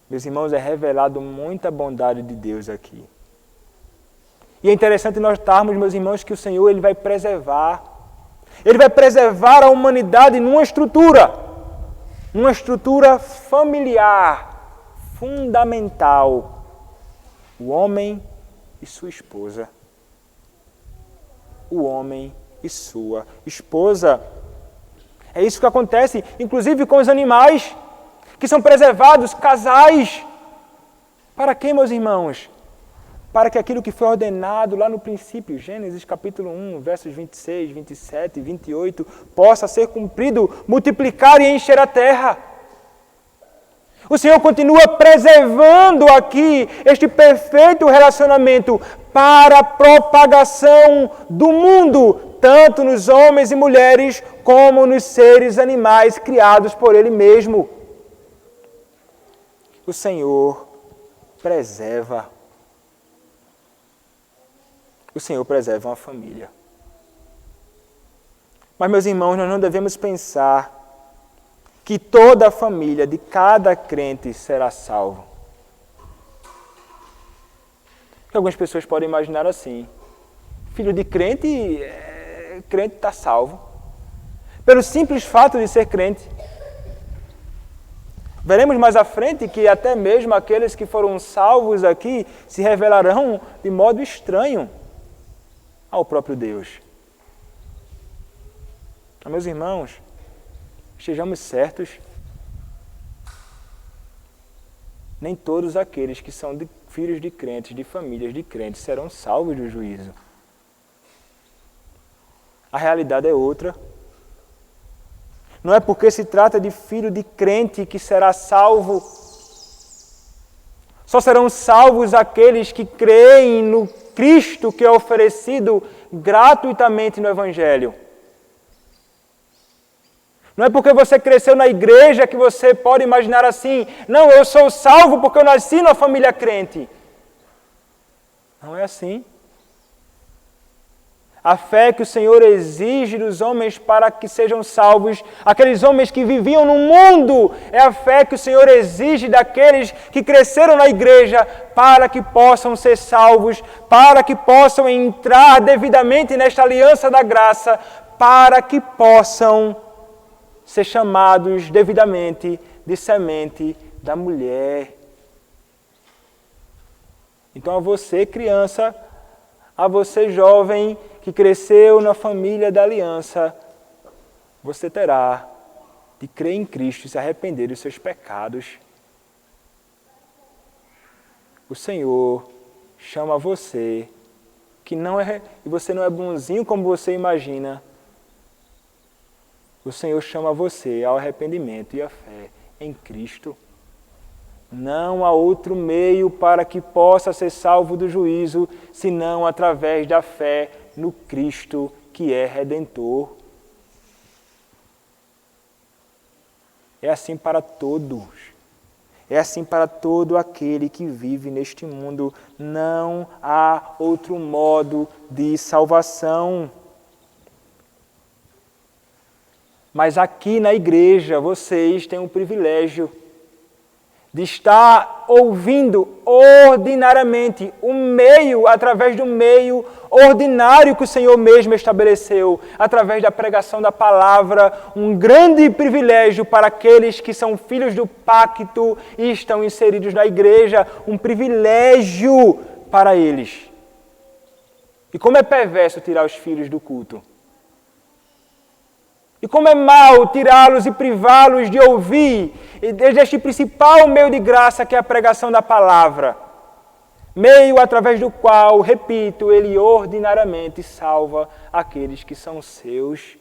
Meus irmãos, é revelado muita bondade de Deus aqui. E é interessante notarmos, meus irmãos, que o Senhor ele vai preservar. Ele vai preservar a humanidade numa estrutura familiar, fundamental. O homem e sua esposa. O homem e sua esposa. É isso que acontece, inclusive com os animais, que são preservados, casais. Para quê, meus irmãos? Para que aquilo que foi ordenado lá no princípio, Gênesis capítulo 1, versos 26, 27 e 28, possa ser cumprido, multiplicar e encher a terra. O Senhor continua preservando aqui este perfeito relacionamento para a propagação do mundo, tanto nos homens e mulheres, como nos seres animais criados por Ele mesmo. O Senhor preserva. O Senhor preserva uma família. Mas, meus irmãos, nós não devemos pensar que toda a família de cada crente será salvo. Que algumas pessoas podem imaginar assim: filho de crente, crente está salvo. Pelo simples fato de ser crente. Veremos mais à frente que até mesmo aqueles que foram salvos aqui se revelarão de modo estranho ao próprio Deus. Então, meus irmãos, estejamos certos, nem todos aqueles que são filhos de crentes, de famílias de crentes, serão salvos do juízo. A realidade é outra. Não é porque se trata de filho de crente que será salvo. Só serão salvos aqueles que creem no Cristo que é oferecido gratuitamente no Evangelho. Não é porque você cresceu na igreja que você pode imaginar assim: não, eu sou salvo porque eu nasci numa família crente. Não é assim. A fé que o Senhor exige dos homens para que sejam salvos, aqueles homens que viviam no mundo, é a fé que o Senhor exige daqueles que cresceram na igreja para que possam ser salvos, para que possam entrar devidamente nesta aliança da graça, para que possam ser chamados devidamente de semente da mulher. Então, a você, criança, a você, jovem, que cresceu na família da aliança, você terá de crer em Cristo e se arrepender dos seus pecados. O Senhor chama você e você não é bonzinho como você imagina, o Senhor chama você ao arrependimento e à fé em Cristo. Não há outro meio para que possa ser salvo do juízo, senão através da fé no Cristo, que é Redentor. É assim para todos. É assim para todo aquele que vive neste mundo. Não há outro modo de salvação. Mas aqui na igreja, vocês têm o privilégio de estar ouvindo ordinariamente através do meio ordinário que o Senhor mesmo estabeleceu, através da pregação da palavra, um grande privilégio para aqueles que são filhos do pacto e estão inseridos na igreja, um privilégio para eles. E como é perverso tirar os filhos do culto. E como é mal tirá-los e privá-los de ouvir deste principal meio de graça que é a pregação da palavra. Meio através do qual, repito, Ele ordinariamente salva aqueles que são seus.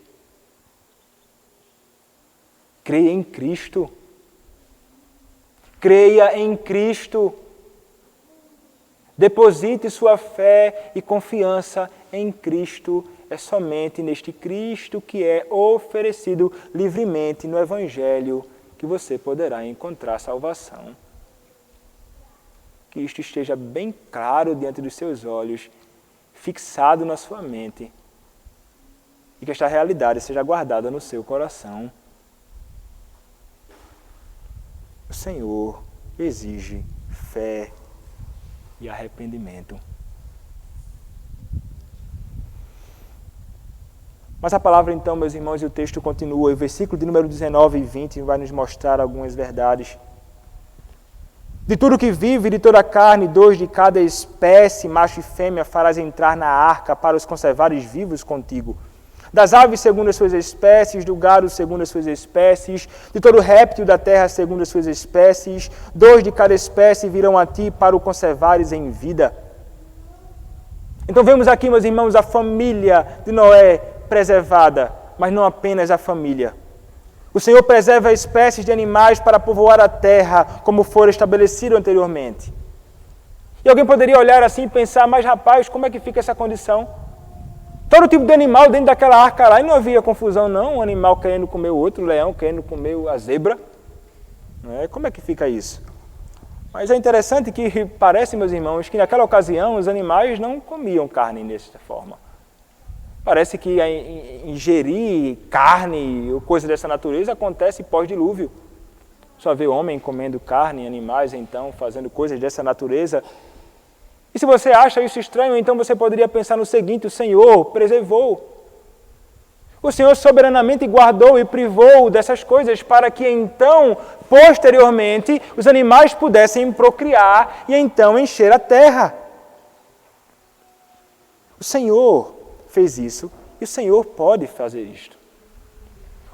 Creia em Cristo. Creia em Cristo. Deposite sua fé e confiança em Cristo. É somente neste Cristo que é oferecido livremente no Evangelho que você poderá encontrar salvação. Que isto esteja bem claro diante dos seus olhos, fixado na sua mente, e que esta realidade seja guardada no seu coração. O Senhor exige fé e arrependimento. Mas a palavra então, meus irmãos, e o texto continua. O versículo de número 19 e 20 vai nos mostrar algumas verdades. De tudo que vive, de toda a carne, 2 de cada espécie, macho e fêmea, farás entrar na arca para os conservares vivos contigo. Das aves segundo as suas espécies, do gado segundo as suas espécies, de todo réptil da terra segundo as suas espécies, 2 de cada espécie virão a ti para o conservares em vida. Então vemos aqui, meus irmãos, a família de Noé preservada, mas não apenas a família. O Senhor preserva espécies de animais para povoar a terra, como for estabelecido anteriormente. E alguém poderia olhar assim e pensar, mas rapaz, como é que fica essa condição? Todo tipo de animal dentro daquela arca lá, e não havia confusão não, um animal querendo comer o outro, o leão querendo comer a zebra. Como é que fica isso? Mas é interessante que parece, meus irmãos, que naquela ocasião os animais não comiam carne dessa forma. Parece que ingerir carne ou coisa dessa natureza acontece pós-dilúvio. Só vê homem comendo carne, animais, então, fazendo coisas dessa natureza. E se você acha isso estranho, então você poderia pensar no seguinte: o Senhor preservou. O Senhor soberanamente guardou e privou dessas coisas para que então, posteriormente, os animais pudessem procriar e então encher a terra. O Senhor fez isso e o Senhor pode fazer isto.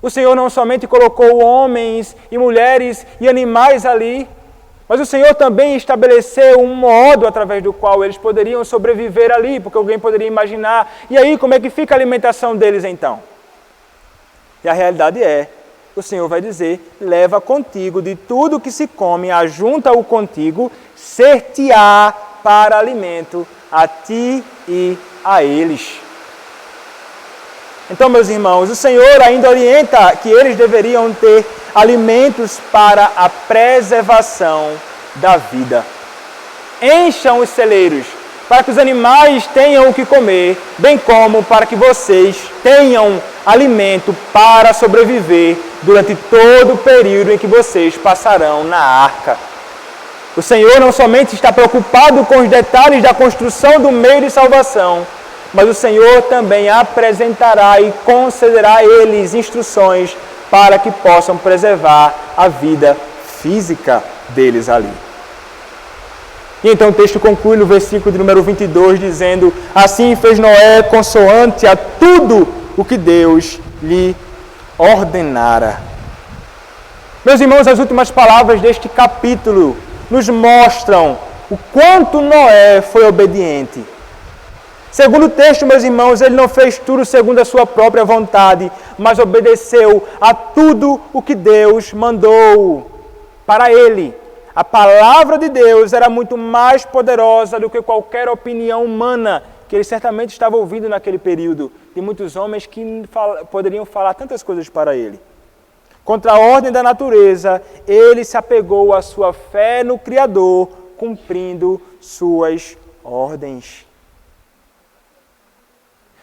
O Senhor não somente colocou homens e mulheres e animais ali, mas o Senhor também estabeleceu um modo através do qual eles poderiam sobreviver ali, porque alguém poderia imaginar, e aí como é que fica a alimentação deles então? E a realidade é, o Senhor vai dizer, leva contigo de tudo que se come, ajunta-o contigo, ser-te-á para alimento a ti e a eles. Então, meus irmãos, o Senhor ainda orienta que eles deveriam ter alimentos para a preservação da vida. Encham os celeiros para que os animais tenham o que comer, bem como para que vocês tenham alimento para sobreviver durante todo o período em que vocês passarão na arca. O Senhor não somente está preocupado com os detalhes da construção do meio de salvação, mas o Senhor também apresentará e concederá a eles instruções para que possam preservar a vida física deles ali. E então o texto conclui no versículo de número 22, dizendo: assim fez Noé consoante a tudo o que Deus lhe ordenara. Meus irmãos, as últimas palavras deste capítulo nos mostram o quanto Noé foi obediente. Segundo o texto, meus irmãos, ele não fez tudo segundo a sua própria vontade, mas obedeceu a tudo o que Deus mandou para ele. A palavra de Deus era muito mais poderosa do que qualquer opinião humana que ele certamente estava ouvindo naquele período, de muitos homens que poderiam falar tantas coisas para ele. Contra a ordem da natureza, ele se apegou à sua fé no Criador, cumprindo suas ordens.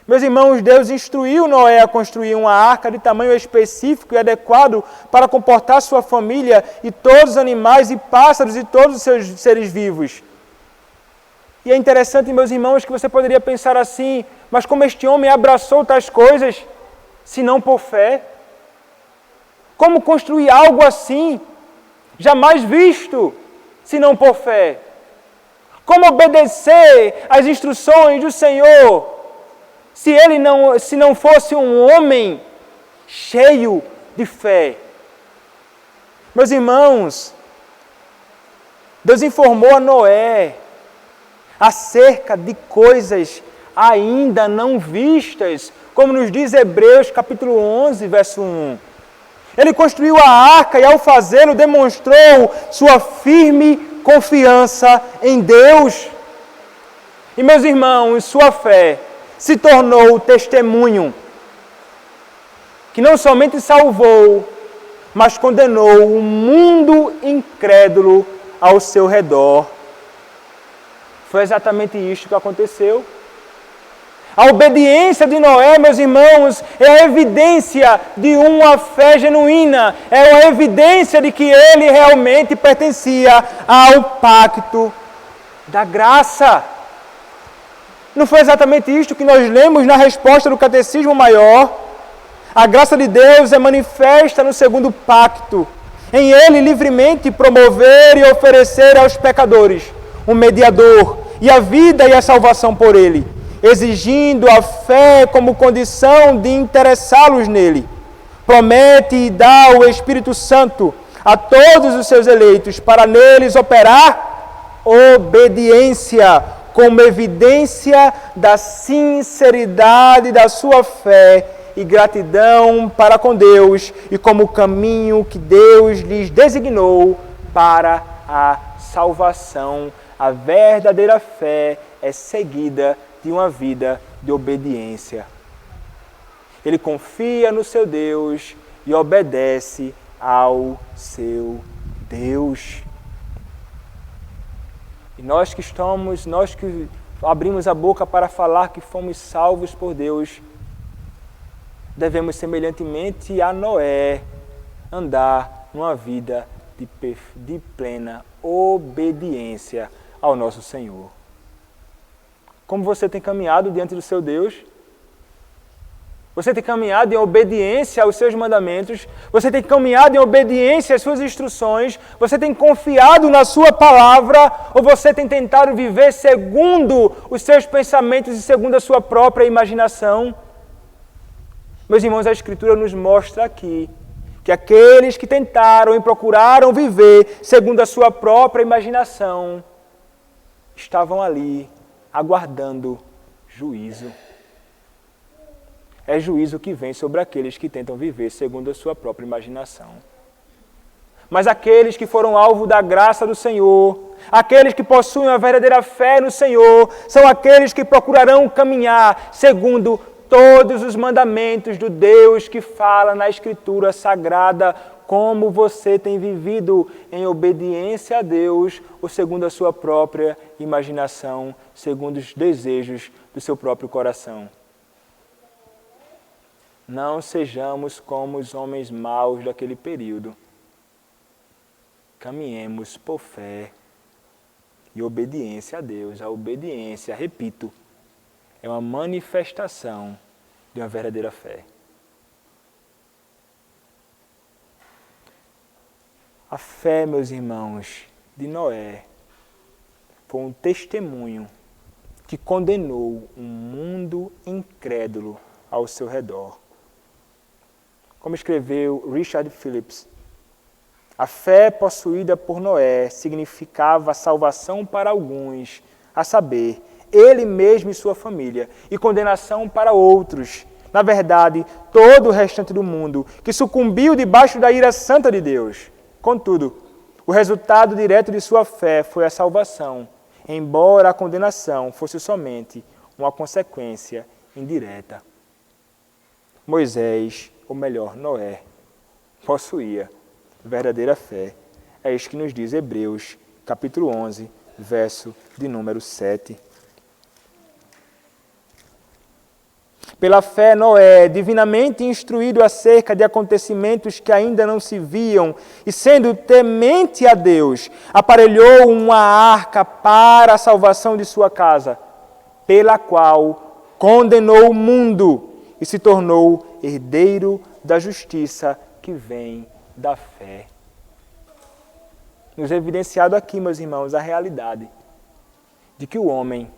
Meus irmãos, Deus instruiu Noé a construir uma arca de tamanho específico e adequado para comportar sua família e todos os animais e pássaros e todos os seus seres vivos. E é interessante, meus irmãos, que você poderia pensar assim, mas como este homem abraçou tais coisas, se não por fé? Como construir algo assim, jamais visto, se não por fé? Como obedecer às instruções do Senhor, se não fosse um homem cheio de fé? Meus irmãos, Deus informou a Noé acerca de coisas ainda não vistas, como nos diz Hebreus capítulo 11, verso 1. Ele construiu a arca e ao fazê-lo demonstrou sua firme confiança em Deus. E meus irmãos, sua fé se tornou o testemunho que não somente salvou, mas condenou o mundo incrédulo ao seu redor. Foi exatamente isto que aconteceu. A obediência de Noé, meus irmãos, é a evidência de uma fé genuína, é a evidência de que ele realmente pertencia ao pacto da graça. Não foi exatamente isto que nós lemos na resposta do Catecismo Maior? A graça de Deus é manifesta no segundo pacto, em ele livremente promover e oferecer aos pecadores um mediador e a vida e a salvação por ele, exigindo a fé como condição de interessá-los nele. Promete e dá o Espírito Santo a todos os seus eleitos para neles operar obediência como evidência da sinceridade da sua fé e gratidão para com Deus e como caminho que Deus lhes designou para a salvação. A verdadeira fé é seguida de uma vida de obediência. Ele confia no seu Deus e obedece ao seu Deus. E nós que abrimos a boca para falar que fomos salvos por Deus, devemos semelhantemente a Noé andar numa vida de plena obediência ao nosso Senhor. Como você tem caminhado diante do seu Deus? Você tem caminhado em obediência aos seus mandamentos? Você tem caminhado em obediência às suas instruções? Você tem confiado na sua palavra? Ou você tem tentado viver segundo os seus pensamentos e segundo a sua própria imaginação? Meus irmãos, a Escritura nos mostra aqui que aqueles que tentaram e procuraram viver segundo a sua própria imaginação estavam ali aguardando juízo. É juízo que vem sobre aqueles que tentam viver segundo a sua própria imaginação. Mas aqueles que foram alvo da graça do Senhor, aqueles que possuem a verdadeira fé no Senhor, são aqueles que procurarão caminhar segundo todos os mandamentos do Deus que fala na Escritura Sagrada. Como você tem vivido em obediência a Deus ou segundo a sua própria imaginação, segundo os desejos do seu próprio coração? Não sejamos como os homens maus daquele período. Caminhemos por fé e obediência a Deus. A obediência, repito, é uma manifestação de uma verdadeira fé. A fé, meus irmãos, de Noé foi um testemunho que condenou um mundo incrédulo ao seu redor. Como escreveu Richard Phillips, a fé possuída por Noé significava a salvação para alguns, a saber, ele mesmo e sua família, e condenação para outros. Na verdade, todo o restante do mundo, que sucumbiu debaixo da ira santa de Deus. Contudo, o resultado direto de sua fé foi a salvação, embora a condenação fosse somente uma consequência indireta. Moisés, ou melhor, Noé, possuía verdadeira fé. É isso que nos diz Hebreus, capítulo 11, verso de número 7. Pela fé, Noé, divinamente instruído acerca de acontecimentos que ainda não se viam, e sendo temente a Deus, aparelhou uma arca para a salvação de sua casa, pela qual condenou o mundo e se tornou herdeiro da justiça que vem da fé. Nos evidenciado aqui, meus irmãos, a realidade de que o homem,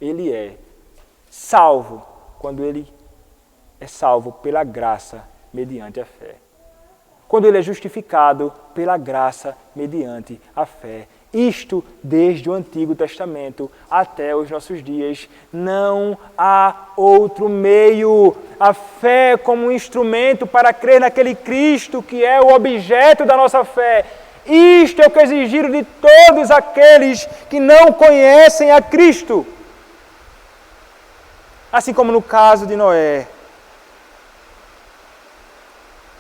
ele é salvo quando ele é salvo pela graça mediante a fé. Quando ele é justificado pela graça mediante a fé. Isto desde o Antigo Testamento até os nossos dias. Não há outro meio. A fé como um instrumento para crer naquele Cristo que é o objeto da nossa fé. Isto é o que é exigido de todos aqueles que não conhecem a Cristo. Assim como no caso de Noé.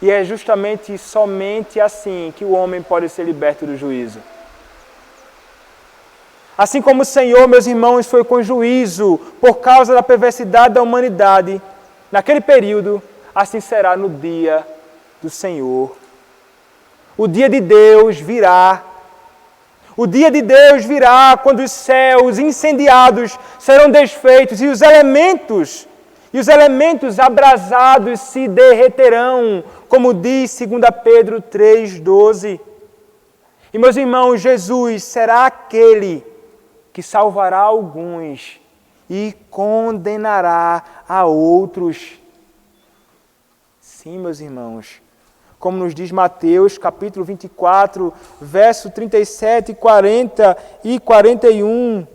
E é justamente somente assim que o homem pode ser liberto do juízo. Assim como o Senhor, meus irmãos, foi com juízo por causa da perversidade da humanidade, naquele período, assim será no dia do Senhor. O dia de Deus virá. O dia de Deus virá quando os céus incendiados serão desfeitos e os elementos abrasados se derreterão, como diz 2 Pedro 3,12. E, meus irmãos, Jesus será aquele que salvará alguns e condenará a outros. Sim, meus irmãos. Como nos diz Mateus, capítulo 24, verso 37, 40 e 41.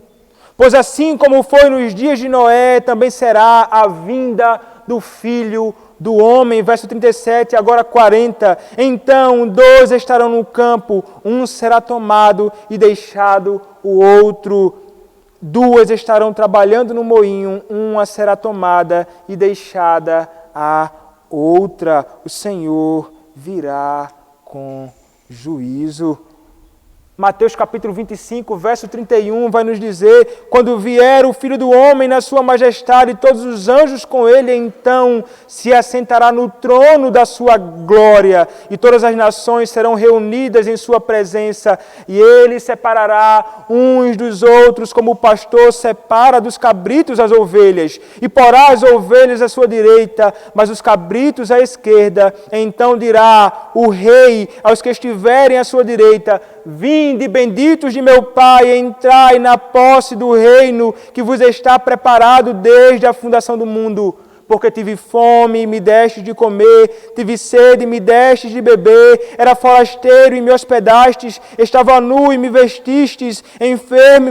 Pois assim como foi nos dias de Noé, também será a vinda do Filho do Homem. Verso 37, agora 40. Então 2 estarão no campo, um será tomado e deixado o outro. 2 estarão trabalhando no moinho, uma será tomada e deixada a outra. O Senhor virá com juízo. Mateus capítulo 25, verso 31, vai nos dizer: quando vier o Filho do Homem na sua majestade e todos os anjos com ele, então se assentará no trono da sua glória, e todas as nações serão reunidas em sua presença, e ele separará uns dos outros, como o pastor separa dos cabritos as ovelhas, e porá as ovelhas à sua direita, mas os cabritos à esquerda. Então dirá o rei aos que estiverem à sua direita: vinde, benditos de meu Pai, entrai na posse do reino que vos está preparado desde a fundação do mundo. Porque tive fome e me destes de comer, tive sede e me destes de beber, era forasteiro e me hospedastes, estava nu e me vestistes, enfermo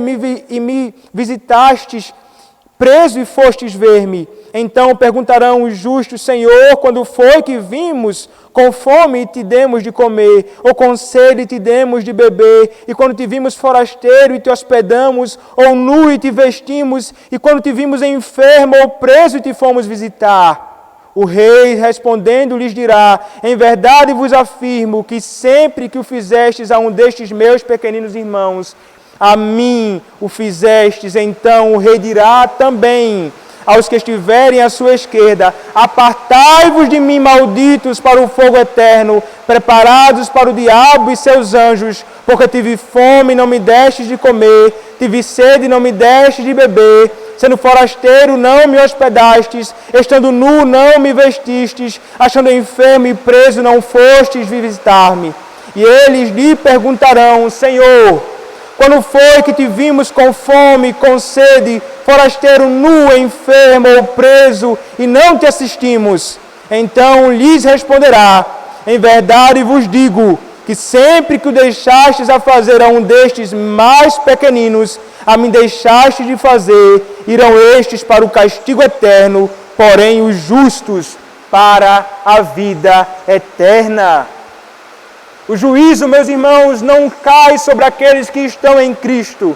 e me visitastes, preso e fostes ver-me. Então perguntarão os justos: Senhor, quando foi que vimos com fome e te demos de comer, ou com sede e te demos de beber? E quando te vimos forasteiro e te hospedamos, ou nu e te vestimos? E quando te vimos enfermo ou preso e te fomos visitar? O rei respondendo lhes dirá: em verdade vos afirmo que sempre que o fizestes a um destes meus pequeninos irmãos, a mim o fizestes. Então o rei dirá também aos que estiverem à sua esquerda: apartai-vos de mim, malditos, para o fogo eterno, preparados para o diabo e seus anjos, porque tive fome e não me destes de comer, tive sede e não me destes de beber, sendo forasteiro não me hospedastes, estando nu não me vestistes, achando enfermo e preso não fostes visitar-me. E eles lhe perguntarão: Senhor, quando foi que te vimos com fome, com sede, forasteiro, nu, enfermo ou preso, e não te assistimos? Então lhes responderá: em verdade vos digo que sempre que o deixastes a fazer a um destes mais pequeninos, a mim deixastes de fazer, irão estes para o castigo eterno, porém os justos para a vida eterna. O juízo, meus irmãos, não cai sobre aqueles que estão em Cristo.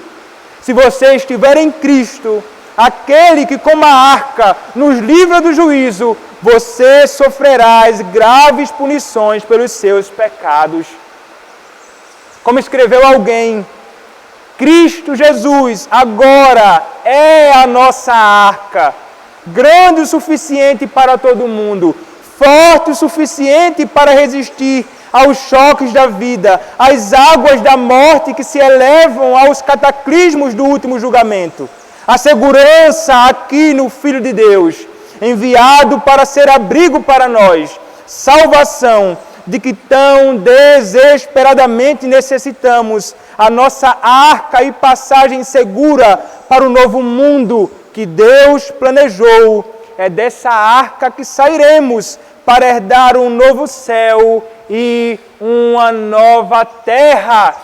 Se você estiver em Cristo, aquele que como a arca nos livra do juízo, você sofrerá as graves punições pelos seus pecados. Como escreveu alguém, Cristo Jesus agora é a nossa arca, grande o suficiente para todo mundo, forte o suficiente para resistir aos choques da vida, às águas da morte que se elevam aos cataclismos do último julgamento. A segurança aqui no Filho de Deus, enviado para ser abrigo para nós, salvação de que tão desesperadamente necessitamos, a nossa arca e passagem segura para o novo mundo que Deus planejou. É dessa arca que sairemos para herdar um novo céu e uma nova terra.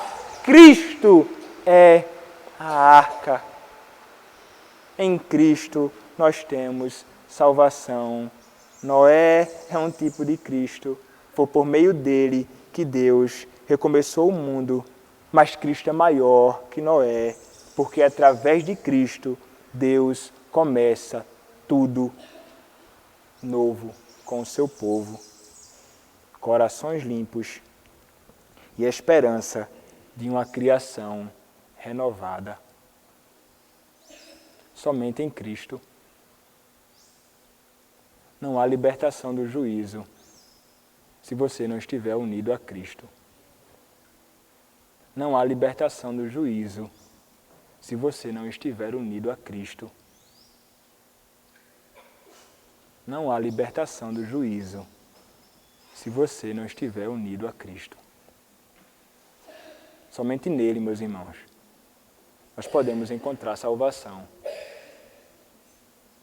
Cristo é a arca. Em Cristo nós temos salvação. Noé é um tipo de Cristo. Foi por meio dele que Deus recomeçou o mundo. Mas Cristo é maior que Noé, porque através de Cristo Deus começa tudo novo com o seu povo. Corações limpos e a esperança de uma criação renovada. Somente em Cristo não há libertação do juízo se você não estiver unido a Cristo. Não há libertação do juízo se você não estiver unido a Cristo. Não há libertação do juízo se você não estiver unido a Cristo. Somente nele, meus irmãos, nós podemos encontrar salvação.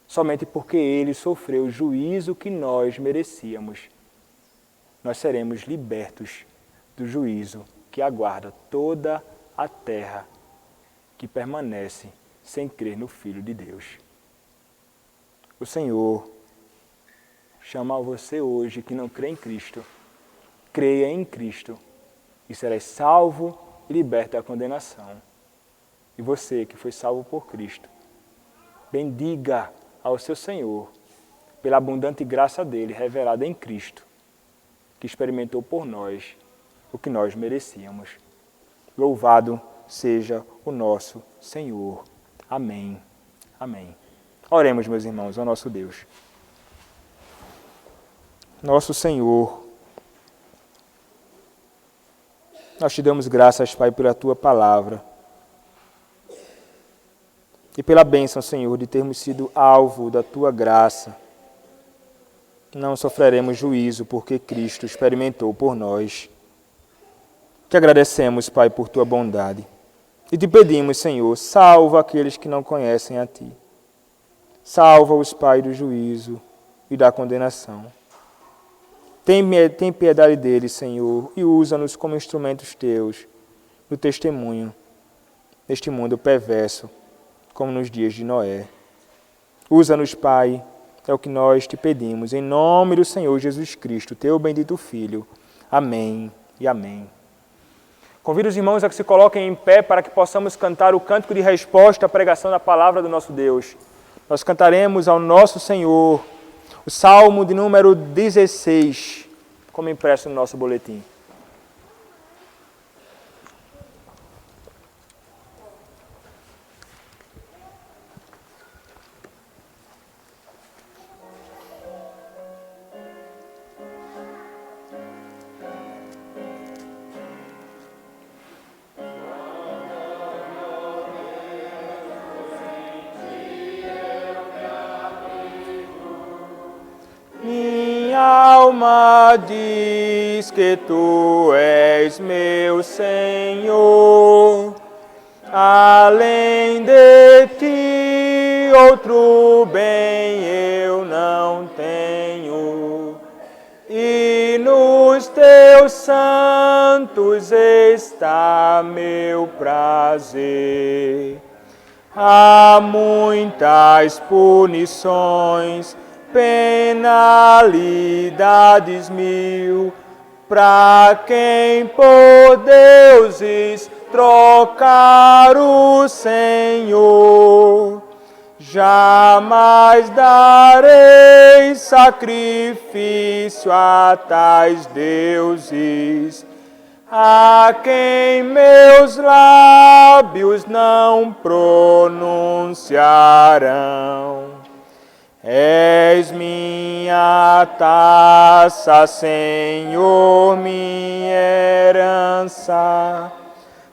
Somente porque ele sofreu o juízo que nós merecíamos, nós seremos libertos do juízo que aguarda toda a terra que permanece sem crer no Filho de Deus. O Senhor chama a você hoje que não crê em Cristo. Creia em Cristo e serás salvo e liberto da condenação. E você que foi salvo por Cristo, bendiga ao seu Senhor pela abundante graça dele revelada em Cristo, que experimentou por nós o que nós merecíamos. Louvado seja o nosso Senhor. Amém. Amém. Oremos, meus irmãos, ao nosso Deus. Nosso Senhor, nós te damos graças, Pai, pela Tua palavra e pela bênção, Senhor, de termos sido alvo da Tua graça. Não sofreremos juízo porque Cristo experimentou por nós. Te agradecemos, Pai, por Tua bondade e te pedimos, Senhor, salva aqueles que não conhecem a Ti. Salva-os, Pai, do juízo e da condenação. Tem piedade deles, Senhor, e usa-nos como instrumentos Teus no testemunho neste mundo perverso, como nos dias de Noé. Usa-nos, Pai, é o que nós te pedimos, em nome do Senhor Jesus Cristo, Teu bendito Filho. Amém e amém. Convido os irmãos a que se coloquem em pé para que possamos cantar o cântico de resposta à pregação da palavra do nosso Deus. Nós cantaremos ao nosso Senhor o Salmo de número 16, como impresso no nosso boletim. Alma diz que Tu és meu Senhor, além de Ti outro bem eu não tenho, e nos Teus santos santos está meu prazer. Há muitas punições, penalidades mil, pra quem por deuses trocar o Senhor. Jamais darei sacrifício a tais deuses, a quem meus lábios não pronunciarão. És minha taça, Senhor, minha herança,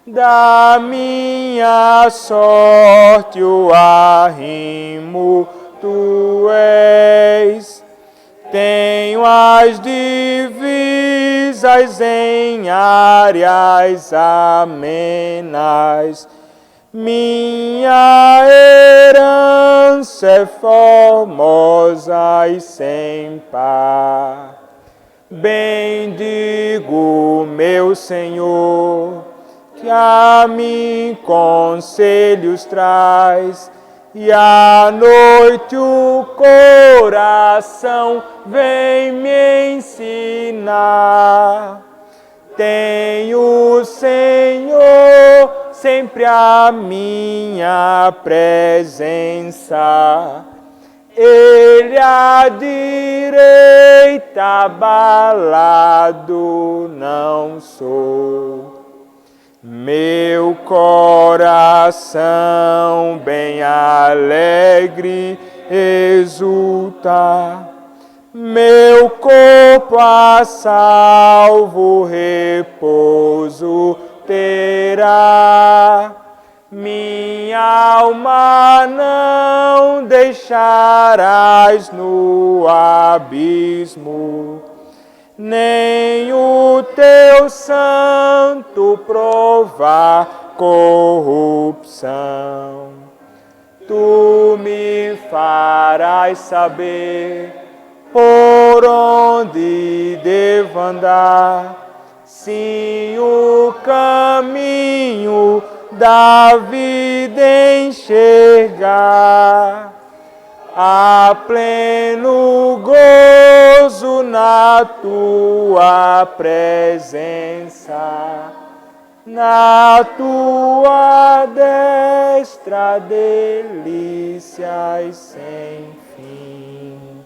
da minha sorte o arrimo tu és. Tenho as divisas em áreas amenas, minha herança é formosa e sem par. Bendigo meu Senhor, que a mim conselhos traz, e à noite o coração vem me ensinar. Tenho, Senhor, sempre a minha presença, Ele à direita, abalado não sou. Meu coração bem alegre exulta, meu corpo a salvo repouso terá. Minha alma não deixarás no abismo, nem o teu santo provar corrupção. Tu me farás saber por onde devo andar, sim, o caminho da vida enxergar. Há pleno gozo na tua presença, na tua destra delícias sem fim.